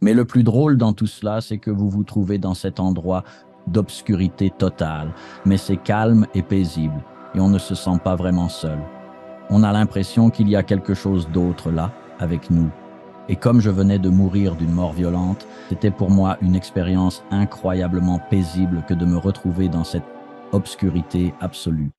Mais le plus drôle dans tout cela, c'est que vous vous trouvez dans cet endroit d'obscurité totale, mais c'est calme et paisible, et on ne se sent pas vraiment seul. On a l'impression qu'il y a quelque chose d'autre là, avec nous. Et comme je venais de mourir d'une mort violente, c'était pour moi une expérience incroyablement paisible que de me retrouver dans cette obscurité absolue.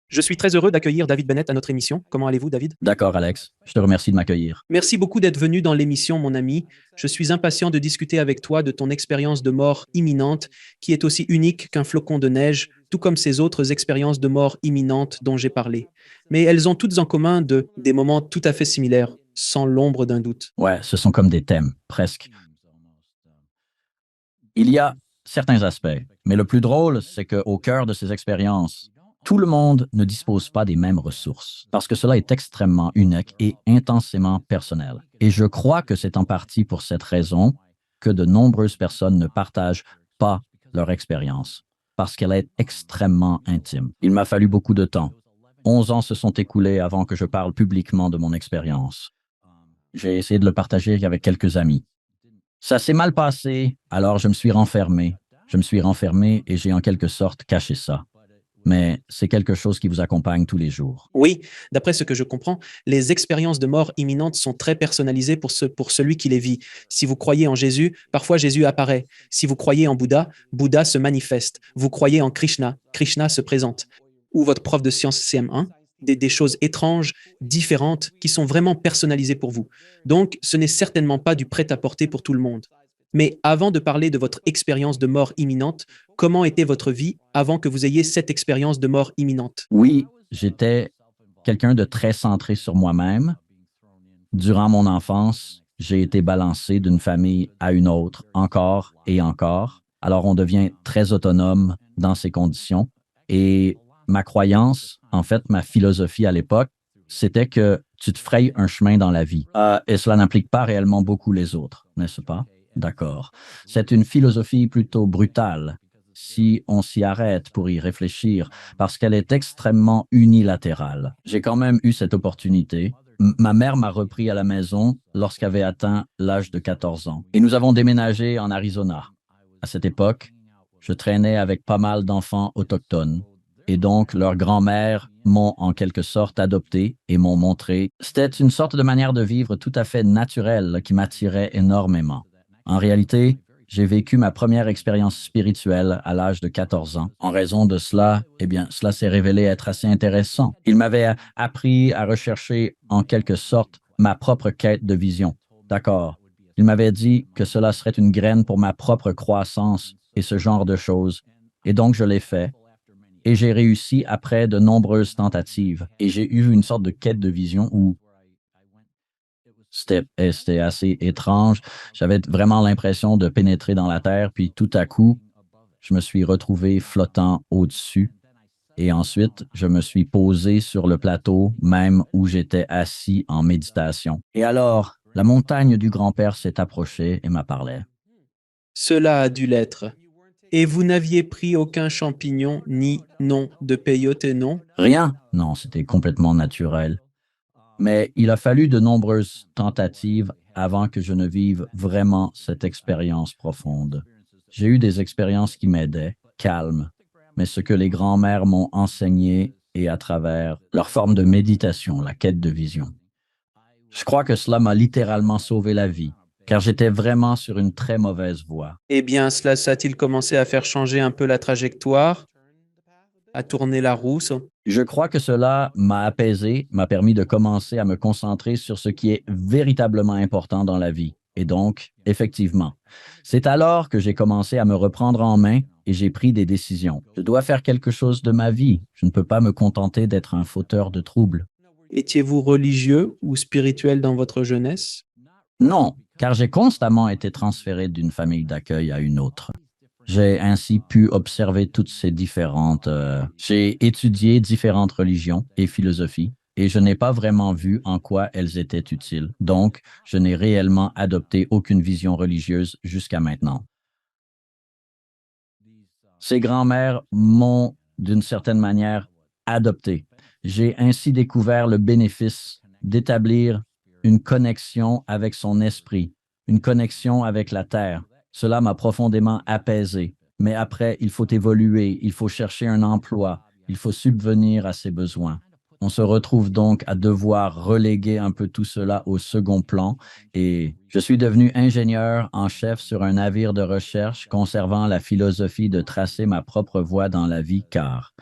Je suis très heureux d'accueillir David Bennett à notre émission. Comment allez-vous, David? D'accord, Alex, je te remercie de m'accueillir. Merci beaucoup d'être venu dans l'émission, mon ami. Je suis impatient de discuter avec toi de ton expérience de mort imminente, qui est aussi unique qu'un flocon de neige, tout comme ces autres expériences de mort imminente dont j'ai parlé. Mais elles ont toutes en commun des moments tout à fait similaires, sans l'ombre d'un doute. Ouais, ce sont comme des thèmes, presque. Il y a certains aspects, mais le plus drôle, c'est qu'au cœur de ces expériences, tout le monde ne dispose pas des mêmes ressources, parce que cela est extrêmement unique et intensément personnel. Et je crois que c'est en partie pour cette raison que de nombreuses personnes ne partagent pas leur expérience, parce qu'elle est extrêmement intime. Il m'a fallu beaucoup de temps. 11 ans se sont écoulés avant que je parle publiquement de mon expérience. J'ai essayé de le partager avec quelques amis. Ça s'est mal passé, alors je me suis renfermé. Je me suis renfermé et j'ai en quelque sorte caché ça. Mais c'est quelque chose qui vous accompagne tous les jours. Oui, d'après ce que je comprends, les expériences de mort imminente sont très personnalisées pour celui qui les vit. Si vous croyez en Jésus, parfois Jésus apparaît. Si vous croyez en Bouddha, Bouddha se manifeste. Vous croyez en Krishna, Krishna se présente. Ou votre prof de sciences CM1, des choses étranges, différentes, qui sont vraiment personnalisées pour vous. Donc, ce n'est certainement pas du prêt-à-porter pour tout le monde. Mais avant de parler de votre expérience de mort imminente, comment était votre vie avant que vous ayez cette expérience de mort imminente? Oui, j'étais quelqu'un de très centré sur moi-même. Durant mon enfance, j'ai été balancé d'une famille à une autre, encore et encore. Alors on devient très autonome dans ces conditions. Et ma croyance, en fait, ma philosophie à l'époque, c'était que tu te frayes un chemin dans la vie. Et cela n'implique pas réellement beaucoup les autres, n'est-ce pas? D'accord. C'est une philosophie plutôt brutale, si on s'y arrête pour y réfléchir, parce qu'elle est extrêmement unilatérale. J'ai quand même eu cette opportunité. Ma mère m'a repris à la maison lorsqu'elle avait atteint l'âge de 14 ans. Et nous avons déménagé en Arizona. À cette époque, je traînais avec pas mal d'enfants autochtones. Et donc, leurs grands-mères m'ont en quelque sorte adopté et m'ont montré. C'était une sorte de manière de vivre tout à fait naturelle qui m'attirait énormément. En réalité, j'ai vécu ma première expérience spirituelle à l'âge de 14 ans. En raison de cela, eh bien, cela s'est révélé être assez intéressant. Il m'avait appris à rechercher en quelque sorte ma propre quête de vision. D'accord. Il m'avait dit que cela serait une graine pour ma propre croissance et ce genre de choses. Et donc, je l'ai fait. Et j'ai réussi après de nombreuses tentatives. Et j'ai eu une sorte de quête de vision où c'était assez étrange. J'avais vraiment l'impression de pénétrer dans la terre, puis tout à coup, je me suis retrouvé flottant au-dessus. Et ensuite, je me suis posé sur le plateau, même où j'étais assis en méditation. Et alors, la montagne du grand-père s'est approchée et m'a parlé. Cela a dû l'être. Et vous n'aviez pris aucun champignon ni nom de peyote, non? Rien? Non, c'était complètement naturel. Mais il a fallu de nombreuses tentatives avant que je ne vive vraiment cette expérience profonde. J'ai eu des expériences qui m'aidaient, calmes, mais ce que les grands-mères m'ont enseigné et à travers leur forme de méditation, la quête de vision. Je crois que cela m'a littéralement sauvé la vie, car j'étais vraiment sur une très mauvaise voie. Eh bien, cela a-t-il commencé à faire changer un peu la trajectoire, à tourner la roue? Je crois que cela m'a apaisé, m'a permis de commencer à me concentrer sur ce qui est véritablement important dans la vie. Et donc, effectivement, c'est alors que j'ai commencé à me reprendre en main et j'ai pris des décisions. Je dois faire quelque chose de ma vie. Je ne peux pas me contenter d'être un fauteur de troubles. Étiez-vous religieux ou spirituel dans votre jeunesse? Non, car j'ai constamment été transféré d'une famille d'accueil à une autre. J'ai ainsi pu observer toutes ces différentes... j'ai étudié différentes religions et philosophies et je n'ai pas vraiment vu en quoi elles étaient utiles. Donc, je n'ai réellement adopté aucune vision religieuse jusqu'à maintenant. Ces grands-mères m'ont, d'une certaine manière, adopté. J'ai ainsi découvert le bénéfice d'établir une connexion avec son esprit, une connexion avec la terre. Cela m'a profondément apaisé. Mais après, il faut évoluer, il faut chercher un emploi, il faut subvenir à ses besoins. On se retrouve donc à devoir reléguer un peu tout cela au second plan et je suis devenu ingénieur en chef sur un navire de recherche conservant la philosophie de tracer ma propre voie dans la vie car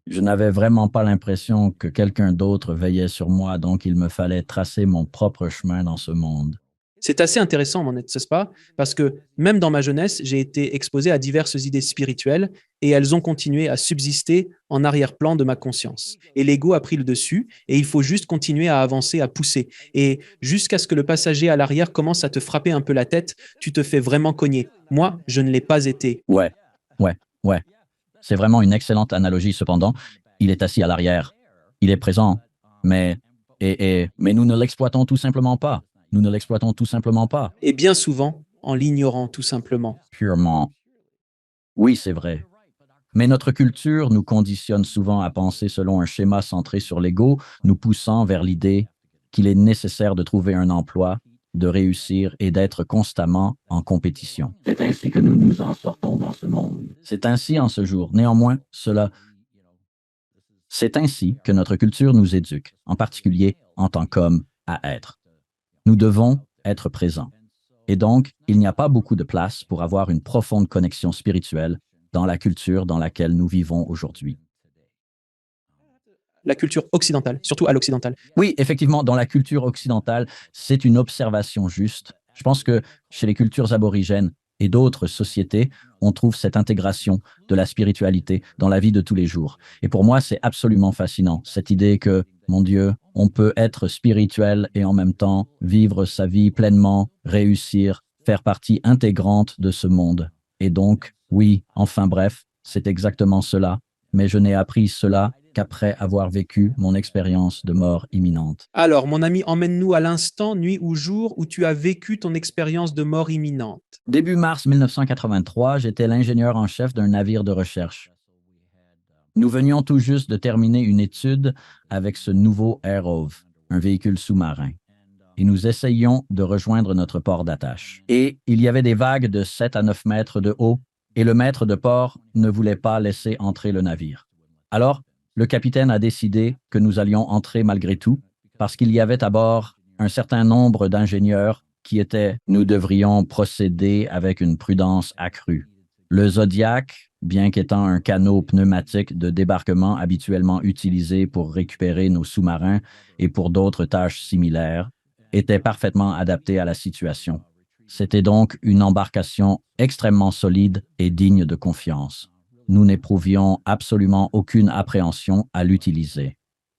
je n'avais vraiment pas l'impression que quelqu'un d'autre veillait sur moi, donc il me fallait tracer mon propre chemin dans ce monde. C'est assez intéressant, n'est-ce pas? Parce que même dans ma jeunesse, j'ai été exposé à diverses idées spirituelles et elles ont continué à subsister en arrière-plan de ma conscience. Et l'ego a pris le dessus et il faut juste continuer à avancer, à pousser. Et jusqu'à ce que le passager à l'arrière commence à te frapper un peu la tête, tu te fais vraiment cogner. Moi, je ne l'ai pas été. Ouais, ouais, ouais. C'est vraiment une excellente analogie cependant. Il est assis à l'arrière. Il est présent, mais, mais nous ne l'exploitons tout simplement pas. Nous ne l'exploitons tout simplement pas. Et bien souvent, en l'ignorant tout simplement. Purement. Oui, c'est vrai. Mais notre culture nous conditionne souvent à penser selon un schéma centré sur l'ego, nous poussant vers l'idée qu'il est nécessaire de trouver un emploi, de réussir et d'être constamment en compétition. C'est ainsi que nous nous en sortons dans ce monde. C'est ainsi en ce jour. Néanmoins, c'est ainsi que notre culture nous éduque, en particulier en tant qu'hommes à être. Nous devons être présents. Et donc, il n'y a pas beaucoup de place pour avoir une profonde connexion spirituelle dans la culture dans laquelle nous vivons aujourd'hui. La culture occidentale, surtout à l'occidental. Oui, effectivement, dans la culture occidentale, c'est une observation juste. Je pense que chez les cultures aborigènes et d'autres sociétés, on trouve cette intégration de la spiritualité dans la vie de tous les jours. Et pour moi, c'est absolument fascinant, cette idée que, mon Dieu, on peut être spirituel et en même temps vivre sa vie pleinement, réussir, faire partie intégrante de ce monde. Et donc, oui, enfin bref, c'est exactement cela. Mais je n'ai appris cela qu'après avoir vécu mon expérience de mort imminente. Alors, mon ami, emmène-nous à l'instant, nuit ou jour, où tu as vécu ton expérience de mort imminente. Début mars 1983, j'étais l'ingénieur en chef d'un navire de recherche. Nous venions tout juste de terminer une étude avec ce nouveau Airove, un véhicule sous-marin, et nous essayions de rejoindre notre port d'attache. Et il y avait des vagues de 7 à 9 mètres de haut, et le maître de port ne voulait pas laisser entrer le navire. Alors, le capitaine a décidé que nous allions entrer malgré tout, parce qu'il y avait à bord un certain nombre d'ingénieurs qui étaient, nous devrions procéder avec une prudence accrue. Le Zodiac, bien qu'étant un canot pneumatique de débarquement habituellement utilisé pour récupérer nos sous-marins et pour d'autres tâches similaires, était parfaitement adapté à la situation. C'était donc une embarcation extrêmement solide et digne de confiance. Nous n'éprouvions absolument aucune appréhension à l'utiliser.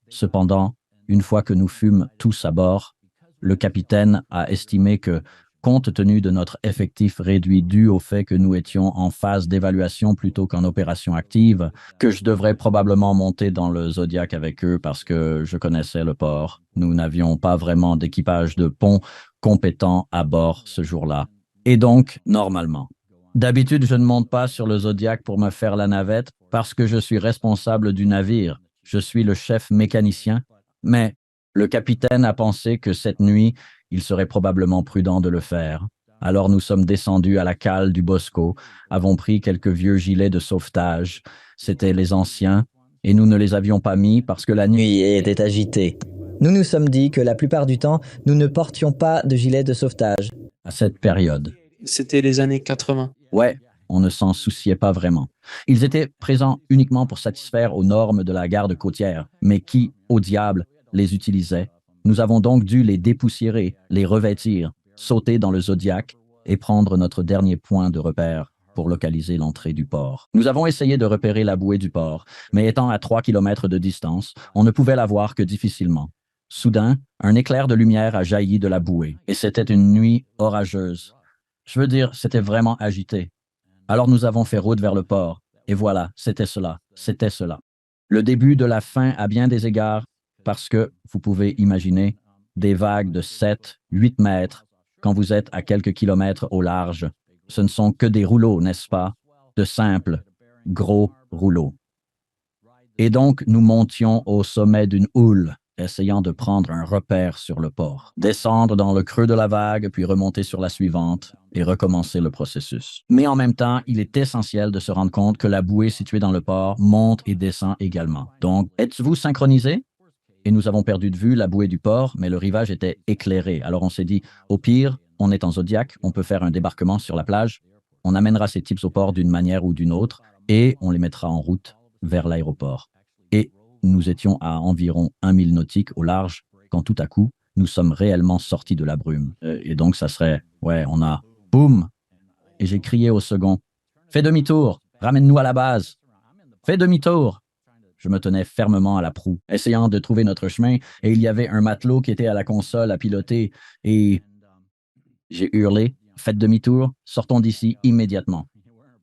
Cependant, une fois que nous fûmes tous à bord, le capitaine a estimé que, compte tenu de notre effectif réduit dû au fait que nous étions en phase d'évaluation plutôt qu'en opération active, que je devrais probablement monter dans le Zodiac avec eux parce que je connaissais le port. Nous n'avions pas vraiment d'équipage de pont compétent à bord ce jour-là. Et donc, normalement. D'habitude, je ne monte pas sur le Zodiac pour me faire la navette parce que je suis responsable du navire. Je suis le chef mécanicien, mais le capitaine a pensé que cette nuit, il serait probablement prudent de le faire. Alors nous sommes descendus à la cale du Bosco, avons pris quelques vieux gilets de sauvetage. C'étaient les anciens, et nous ne les avions pas mis parce que la nuit était agitée. Nous nous sommes dit que la plupart du temps, nous ne portions pas de gilet de sauvetage. À cette période. C'était les années 80. Ouais, on ne s'en souciait pas vraiment. Ils étaient présents uniquement pour satisfaire aux normes de la garde côtière, mais qui, au diable, les utilisait? Nous avons donc dû les dépoussiérer, les revêtir, sauter dans le Zodiac et prendre notre dernier point de repère pour localiser l'entrée du port. Nous avons essayé de repérer la bouée du port, mais étant à 3 kilomètres de distance, on ne pouvait la voir que difficilement. Soudain, un éclair de lumière a jailli de la bouée, et c'était une nuit orageuse. Je veux dire, c'était vraiment agité. Alors nous avons fait route vers le port, et voilà, c'était cela, c'était cela. Le début de la fin à bien des égards, parce que, vous pouvez imaginer, des vagues de 7, 8 mètres, quand vous êtes à quelques kilomètres au large, ce ne sont que des rouleaux, n'est-ce pas? De simples, gros rouleaux. Et donc, nous montions au sommet d'une houle, essayant de prendre un repère sur le port, descendre dans le creux de la vague, puis remonter sur la suivante et recommencer le processus. Mais en même temps, il est essentiel de se rendre compte que la bouée située dans le port monte et descend également. Donc, êtes-vous synchronisés? Et nous avons perdu de vue la bouée du port, mais le rivage était éclairé. Alors on s'est dit, au pire, on est en Zodiac, on peut faire un débarquement sur la plage, on amènera ces types au port d'une manière ou d'une autre, et on les mettra en route vers l'aéroport. Et nous étions à environ 1 mille nautiques au large, quand tout à coup, nous sommes réellement sortis de la brume. Et donc, ça serait, ouais, on a, boum! Et j'ai crié au second, fais demi-tour, ramène-nous à la base, fais demi-tour! Je me tenais fermement à la proue, essayant de trouver notre chemin, et il y avait un matelot qui était à la console à piloter, et j'ai hurlé, faites demi-tour, sortons d'ici immédiatement.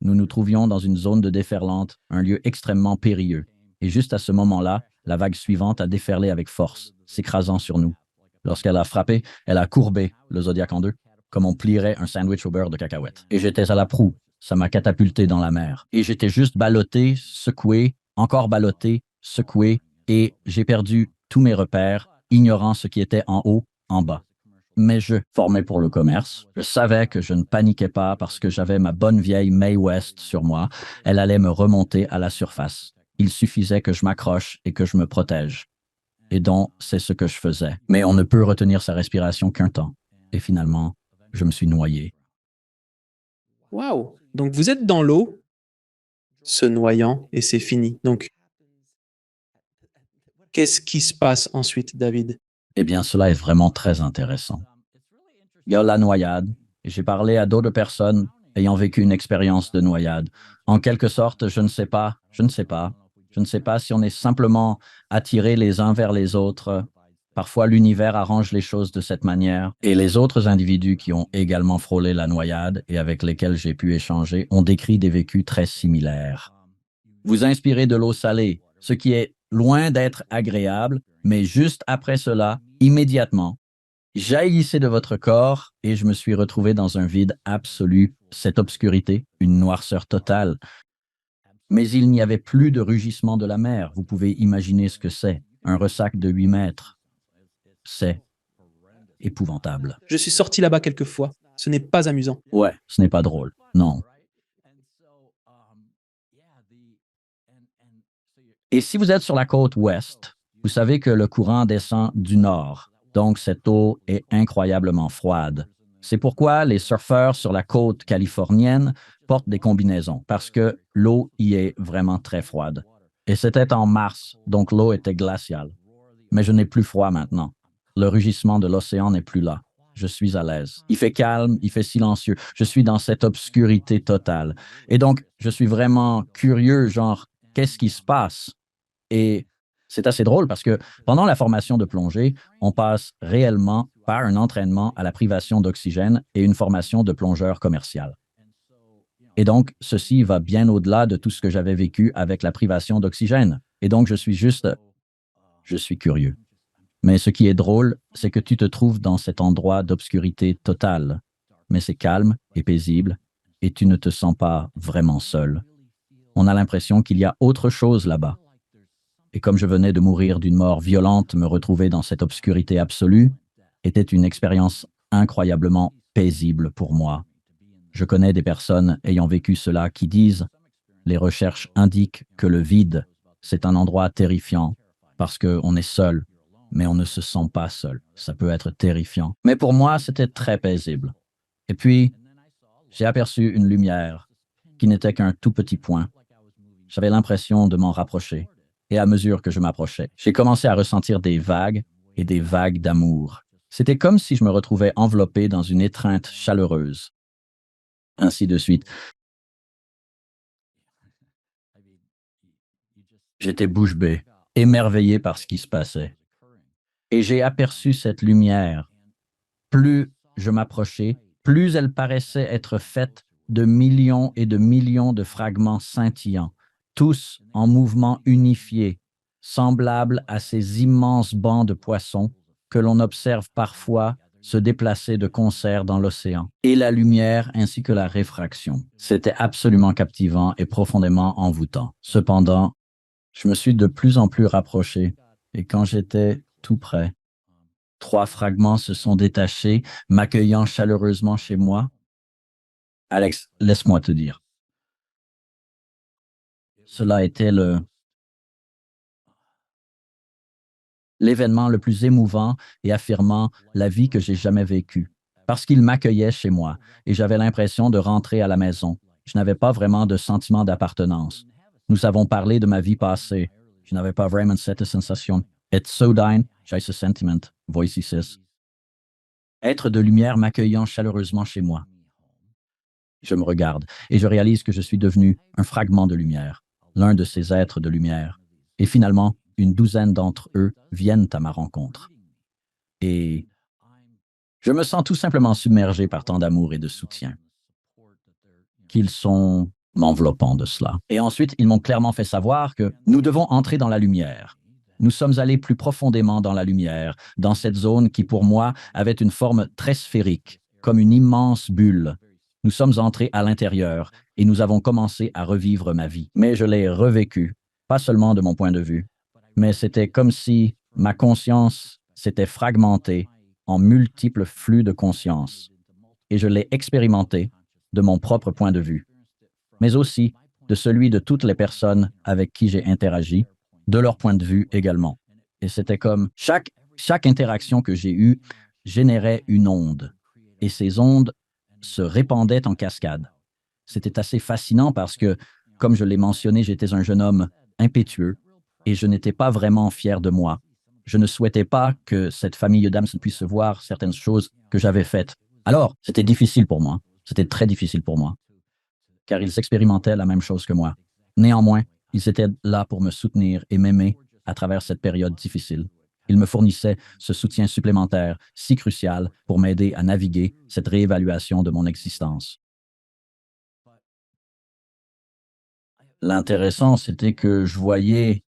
Nous nous trouvions dans une zone de déferlante, un lieu extrêmement périlleux. Et juste à ce moment-là, la vague suivante a déferlé avec force, s'écrasant sur nous. Lorsqu'elle a frappé, elle a courbé le Zodiac en deux, comme on plierait un sandwich au beurre de cacahuète. Et j'étais à la proue. Ça m'a catapulté dans la mer. Et j'étais juste ballotté, secoué, encore ballotté, secoué, et j'ai perdu tous mes repères, ignorant ce qui était en haut, en bas. Mais je formais pour le commerce. Je savais que je ne paniquais pas parce que j'avais ma bonne vieille Mae West sur moi. Elle allait me remonter à la surface. Il suffisait que je m'accroche et que je me protège. Et donc, c'est ce que je faisais. Mais on ne peut retenir sa respiration qu'un temps. Et finalement, je me suis noyé. Waouh! Donc vous êtes dans l'eau, se noyant, et c'est fini. Donc, qu'est-ce qui se passe ensuite, David? Eh bien, cela est vraiment très intéressant. Il y a la noyade, et j'ai parlé à d'autres personnes ayant vécu une expérience de noyade. En quelque sorte, je ne sais pas si on est simplement attirés les uns vers les autres. Parfois, l'univers arrange les choses de cette manière. Et les autres individus qui ont également frôlé la noyade et avec lesquels j'ai pu échanger ont décrit des vécus très similaires. Vous inspirez de l'eau salée, ce qui est loin d'être agréable, mais juste après cela, immédiatement, jaillissait de votre corps et je me suis retrouvé dans un vide absolu, cette obscurité, une noirceur totale. Mais il n'y avait plus de rugissement de la mer. Vous pouvez imaginer ce que c'est, un ressac de 8 mètres. C'est épouvantable. Je suis sorti là-bas quelques fois. Ce n'est pas amusant. Ouais, ce n'est pas drôle. Non. Et si vous êtes sur la côte ouest, vous savez que le courant descend du nord. Donc, cette eau est incroyablement froide. C'est pourquoi les surfeurs sur la côte californienne portent des combinaisons, parce que l'eau y est vraiment très froide. Et c'était en mars, donc l'eau était glaciale. Mais je n'ai plus froid maintenant. Le rugissement de l'océan n'est plus là. Je suis à l'aise. Il fait calme, il fait silencieux. Je suis dans cette obscurité totale. Et donc, je suis vraiment curieux, genre, qu'est-ce qui se passe? Et c'est assez drôle parce que pendant la formation de plongée, on passe réellement par un entraînement à la privation d'oxygène et une formation de plongeur commercial. Et donc, ceci va bien au-delà de tout ce que j'avais vécu avec la privation d'oxygène. Et donc, je suis curieux. Mais ce qui est drôle, c'est que tu te trouves dans cet endroit d'obscurité totale. Mais c'est calme et paisible et tu ne te sens pas vraiment seul. On a l'impression qu'il y a autre chose là-bas. Et comme je venais de mourir d'une mort violente, me retrouver dans cette obscurité absolue était une expérience incroyablement paisible pour moi. Je connais des personnes ayant vécu cela qui disent « Les recherches indiquent que le vide, c'est un endroit terrifiant parce qu'on est seul, mais on ne se sent pas seul. Ça peut être terrifiant. » Mais pour moi, c'était très paisible. Et puis, j'ai aperçu une lumière qui n'était qu'un tout petit point. J'avais l'impression de m'en rapprocher. Et à mesure que je m'approchais, j'ai commencé à ressentir des vagues et des vagues d'amour. C'était comme si je me retrouvais enveloppé dans une étreinte chaleureuse. Ainsi de suite. J'étais bouche bée, émerveillé par ce qui se passait. Et j'ai aperçu cette lumière. Plus je m'approchais, plus elle paraissait être faite de millions et de millions de fragments scintillants, tous en mouvement unifié, semblables à ces immenses bancs de poissons que l'on observe parfois se déplacer de concert dans l'océan. Et la lumière ainsi que la réfraction. C'était absolument captivant et profondément envoûtant. Cependant, Je me suis de plus en plus rapproché, et quand j'étais tout près, 3 fragments se sont détachés, m'accueillant chaleureusement chez moi. Alex, laisse-moi te dire. Cela était l'événement le plus émouvant et affirmant la vie que j'ai jamais vécue. Parce qu'il m'accueillait chez moi et j'avais l'impression de rentrer à la maison. Je n'avais pas vraiment de sentiment d'appartenance. Nous avons parlé de ma vie passée. Je n'avais pas vraiment cette sensation. Et soudain, j'ai ce sentiment, voici. Être de lumière m'accueillant chaleureusement chez moi. Je me regarde et je réalise que je suis devenu un fragment de lumière, l'un de ces êtres de lumière. Et finalement, une douzaine d'entre eux viennent à ma rencontre. Et je me sens tout simplement submergé par tant d'amour et de soutien qu'ils sont m'enveloppant de cela. Et ensuite, ils m'ont clairement fait savoir que nous devons entrer dans la lumière. Nous sommes allés plus profondément dans la lumière, dans cette zone qui, pour moi, avait une forme très sphérique, comme une immense bulle. Nous sommes entrés à l'intérieur et nous avons commencé à revivre ma vie. Mais je l'ai revécue, pas seulement de mon point de vue, mais c'était comme si ma conscience s'était fragmentée en multiples flux de conscience. Et je l'ai expérimenté de mon propre point de vue, mais aussi de celui de toutes les personnes avec qui j'ai interagi, de leur point de vue également. Et c'était comme chaque interaction que j'ai eue générait une onde. Et ces ondes se répandaient en cascade. C'était assez fascinant parce que, comme je l'ai mentionné, j'étais un jeune homme impétueux et je n'étais pas vraiment fier de moi. Je ne souhaitais pas que cette famille d'âmes puisse voir certaines choses que j'avais faites. Alors, c'était difficile pour moi. C'était très difficile pour moi, car ils expérimentaient la même chose que moi. Néanmoins, ils étaient là pour me soutenir et m'aimer à travers cette période difficile. Ils me fournissaient ce soutien supplémentaire si crucial pour m'aider à naviguer cette réévaluation de mon existence. L'intéressant, c'était que je voyais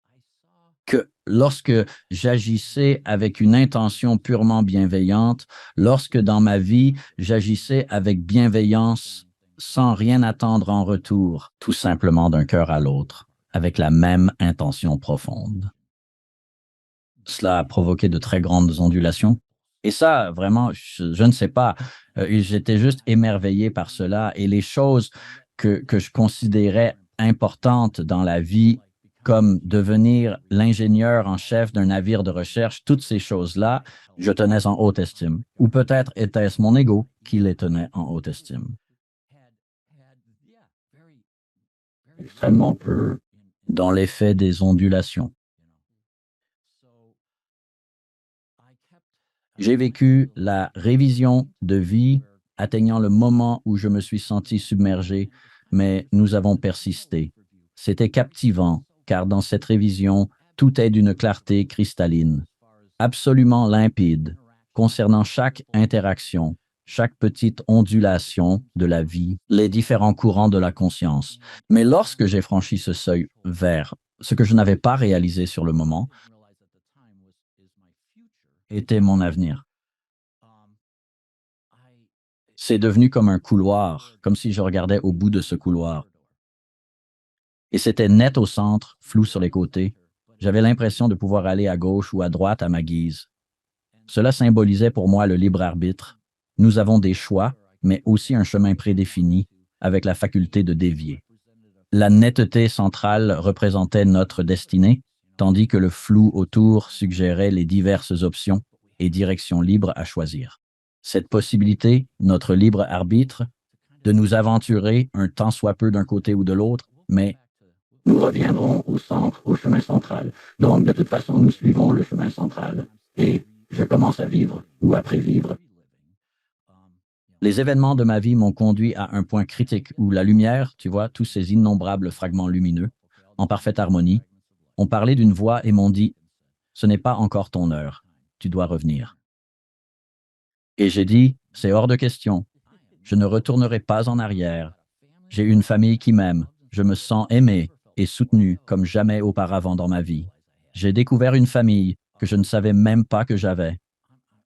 que lorsque j'agissais avec une intention purement bienveillante, lorsque dans ma vie, j'agissais avec bienveillance sans rien attendre en retour, tout simplement d'un cœur à l'autre, avec la même intention profonde. Cela a provoqué de très grandes ondulations. Et ça, vraiment, je ne sais pas, j'étais juste émerveillé par cela et les choses que je considérais importantes dans la vie, comme devenir l'ingénieur en chef d'un navire de recherche, toutes ces choses-là, je tenais en haute estime. Ou peut-être était-ce mon ego qui les tenait en haute estime. Extrêmement peu. Dans l'effet des ondulations. J'ai vécu la révision de vie atteignant le moment où je me suis senti submergé, mais nous avons persisté. C'était captivant, car dans cette révision, tout est d'une clarté cristalline, absolument limpide, concernant chaque interaction, chaque petite ondulation de la vie, les différents courants de la conscience. Mais lorsque j'ai franchi ce seuil vers ce que je n'avais pas réalisé sur le moment, était mon avenir. C'est devenu comme un couloir, comme si je regardais au bout de ce couloir. Et c'était net au centre, flou sur les côtés. J'avais l'impression de pouvoir aller à gauche ou à droite à ma guise. Cela symbolisait pour moi le libre arbitre. Nous avons des choix, mais aussi un chemin prédéfini, avec la faculté de dévier. La netteté centrale représentait notre destinée, tandis que le flou autour suggérait les diverses options et directions libres à choisir. Cette possibilité, notre libre arbitre, de nous aventurer un tant soit peu d'un côté ou de l'autre, mais nous reviendrons au centre, au chemin central. Donc, de toute façon, nous suivons le chemin central. Et je commence à vivre ou à prévivre. Les événements de ma vie m'ont conduit à un point critique où la lumière, tu vois, tous ces innombrables fragments lumineux, en parfaite harmonie, ont parlé d'une voix et m'ont dit « Ce n'est pas encore ton heure, tu dois revenir ». Et j'ai dit « C'est hors de question, je ne retournerai pas en arrière. J'ai une famille qui m'aime, je me sens aimé et soutenu comme jamais auparavant dans ma vie. J'ai découvert une famille que je ne savais même pas que j'avais.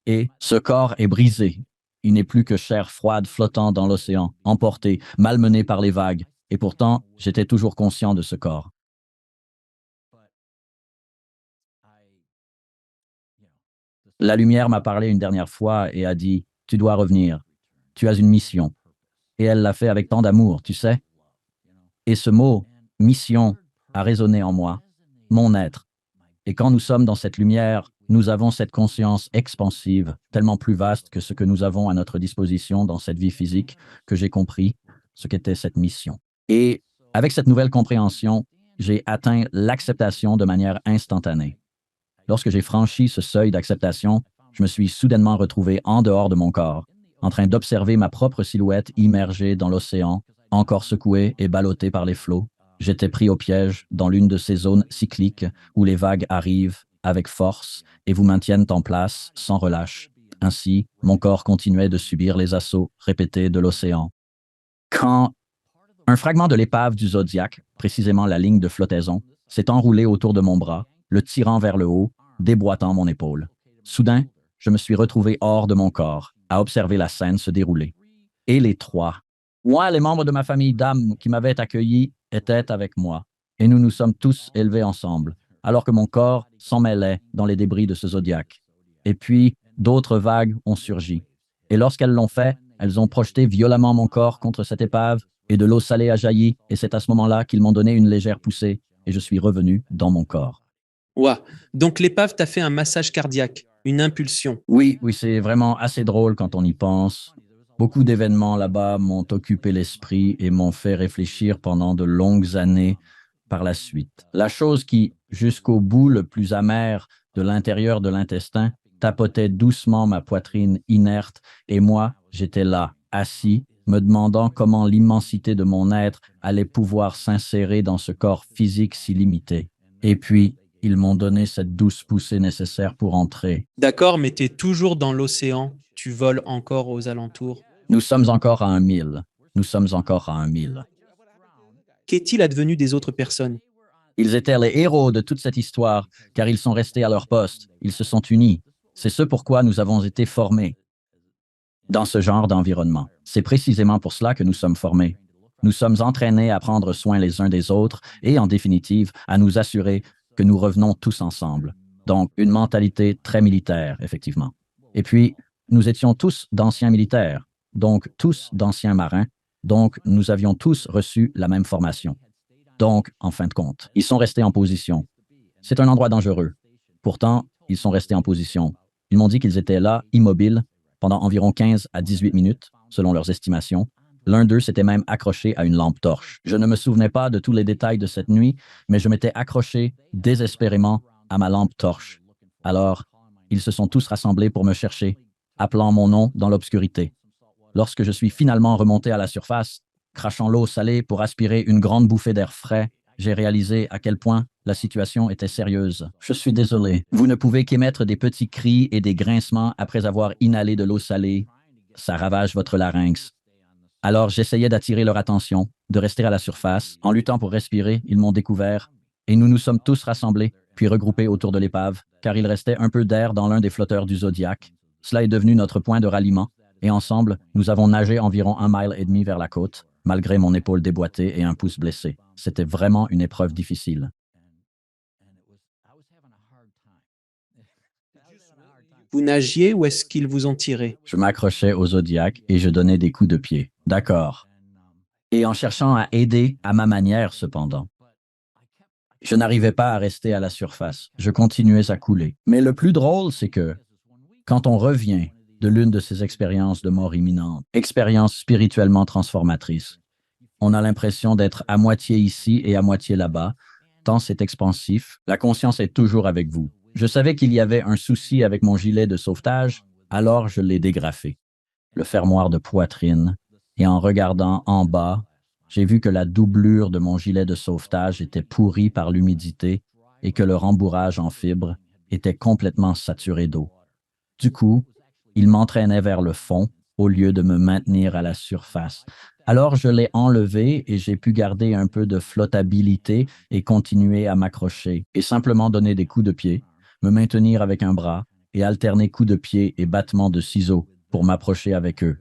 Et ce corps est brisé. Il n'est plus que chair froide flottant dans l'océan, emporté, malmené par les vagues. Et pourtant, j'étais toujours conscient de ce corps. La lumière m'a parlé une dernière fois et a dit, tu dois revenir, tu as une mission. Et elle l'a fait avec tant d'amour, tu sais. Et ce mot, mission, a résonné en moi, mon être. Et quand nous sommes dans cette lumière, nous avons cette conscience expansive, tellement plus vaste que ce que nous avons à notre disposition dans cette vie physique, que j'ai compris ce qu'était cette mission. Et avec cette nouvelle compréhension, j'ai atteint l'acceptation de manière instantanée. Lorsque j'ai franchi ce seuil d'acceptation, je me suis soudainement retrouvé en dehors de mon corps, en train d'observer ma propre silhouette immergée dans l'océan, encore secouée et ballottée par les flots. J'étais pris au piège dans l'une de ces zones cycliques où les vagues arrivent avec force et vous maintiennent en place sans relâche. Ainsi, mon corps continuait de subir les assauts répétés de l'océan. Quand un fragment de l'épave du Zodiac, précisément la ligne de flottaison, s'est enroulé autour de mon bras, le tirant vers le haut, déboîtant mon épaule. Soudain, je me suis retrouvé hors de mon corps, à observer la scène se dérouler. Et les trois. Moi, les membres de ma famille d'âmes qui m'avaient accueilli étaient avec moi, et nous nous sommes tous élevés ensemble, alors que mon corps s'emmêlait dans les débris de ce zodiaque. Et puis, d'autres vagues ont surgi. Et lorsqu'elles l'ont fait, elles ont projeté violemment mon corps contre cette épave, et de l'eau salée a jailli, et c'est à ce moment-là qu'ils m'ont donné une légère poussée, et je suis revenu dans mon corps. Ouah. Donc l'épave t'a fait un massage cardiaque, une impulsion. Oui, oui, c'est vraiment assez drôle quand on y pense. Beaucoup d'événements là-bas m'ont occupé l'esprit et m'ont fait réfléchir pendant de longues années par la suite. La chose qui, jusqu'au bout le plus amer de l'intérieur de l'intestin, tapotait doucement ma poitrine inerte, et moi, j'étais là, assis, me demandant comment l'immensité de mon être allait pouvoir s'insérer dans ce corps physique si limité. Et puis, ils m'ont donné cette douce poussée nécessaire pour entrer. D'accord, mais t'es toujours dans l'océan, tu voles encore aux alentours. Nous sommes encore à 1 000. Nous sommes encore à 1 000. Qu'est-il advenu des autres personnes? Ils étaient les héros de toute cette histoire, car ils sont restés à leur poste. Ils se sont unis. C'est ce pourquoi nous avons été formés dans ce genre d'environnement. C'est précisément pour cela que nous sommes formés. Nous sommes entraînés à prendre soin les uns des autres et, en définitive, à nous assurer que nous revenons tous ensemble. Donc, une mentalité très militaire, effectivement. Et puis, nous étions tous d'anciens militaires, donc tous d'anciens marins, donc nous avions tous reçu la même formation. Donc, en fin de compte, ils sont restés en position. C'est un endroit dangereux. Pourtant, ils sont restés en position. Ils m'ont dit qu'ils étaient là, immobiles, pendant environ 15 à 18 minutes, selon leurs estimations. L'un d'eux s'était même accroché à une lampe torche. Je ne me souvenais pas de tous les détails de cette nuit, mais je m'étais accroché désespérément à ma lampe torche. Alors, ils se sont tous rassemblés pour me chercher, appelant mon nom dans l'obscurité. Lorsque je suis finalement remonté à la surface, crachant l'eau salée pour aspirer une grande bouffée d'air frais, j'ai réalisé à quel point la situation était sérieuse. Je suis désolé. Vous ne pouvez qu'émettre des petits cris et des grincements après avoir inhalé de l'eau salée. Ça ravage votre larynx. Alors j'essayais d'attirer leur attention, de rester à la surface. En luttant pour respirer, ils m'ont découvert, et nous nous sommes tous rassemblés, puis regroupés autour de l'épave, car il restait un peu d'air dans l'un des flotteurs du Zodiac. Cela est devenu notre point de ralliement, et ensemble, nous avons nagé environ 1,5 miles vers la côte, malgré mon épaule déboîtée et un pouce blessé. C'était vraiment une épreuve difficile. Vous nagiez ou est-ce qu'ils vous ont tiré? Je m'accrochais au Zodiac et je donnais des coups de pied. D'accord. Et en cherchant à aider à ma manière, cependant. Je n'arrivais pas à rester à la surface. Je continuais à couler. Mais le plus drôle, c'est que quand on revient de l'une de ces expériences de mort imminente, expériences spirituellement transformatrices, on a l'impression d'être à moitié ici et à moitié là-bas, tant c'est expansif. La conscience est toujours avec vous. Je savais qu'il y avait un souci avec mon gilet de sauvetage, alors je l'ai dégrafé, le fermoir de poitrine, et en regardant en bas, j'ai vu que la doublure de mon gilet de sauvetage était pourrie par l'humidité et que le rembourrage en fibre était complètement saturé d'eau. Du coup, il m'entraînait vers le fond au lieu de me maintenir à la surface. Alors je l'ai enlevé et j'ai pu garder un peu de flottabilité et continuer à m'accrocher et simplement donner des coups de pied, me maintenir avec un bras et alterner coups de pied et battements de ciseaux pour m'approcher avec eux.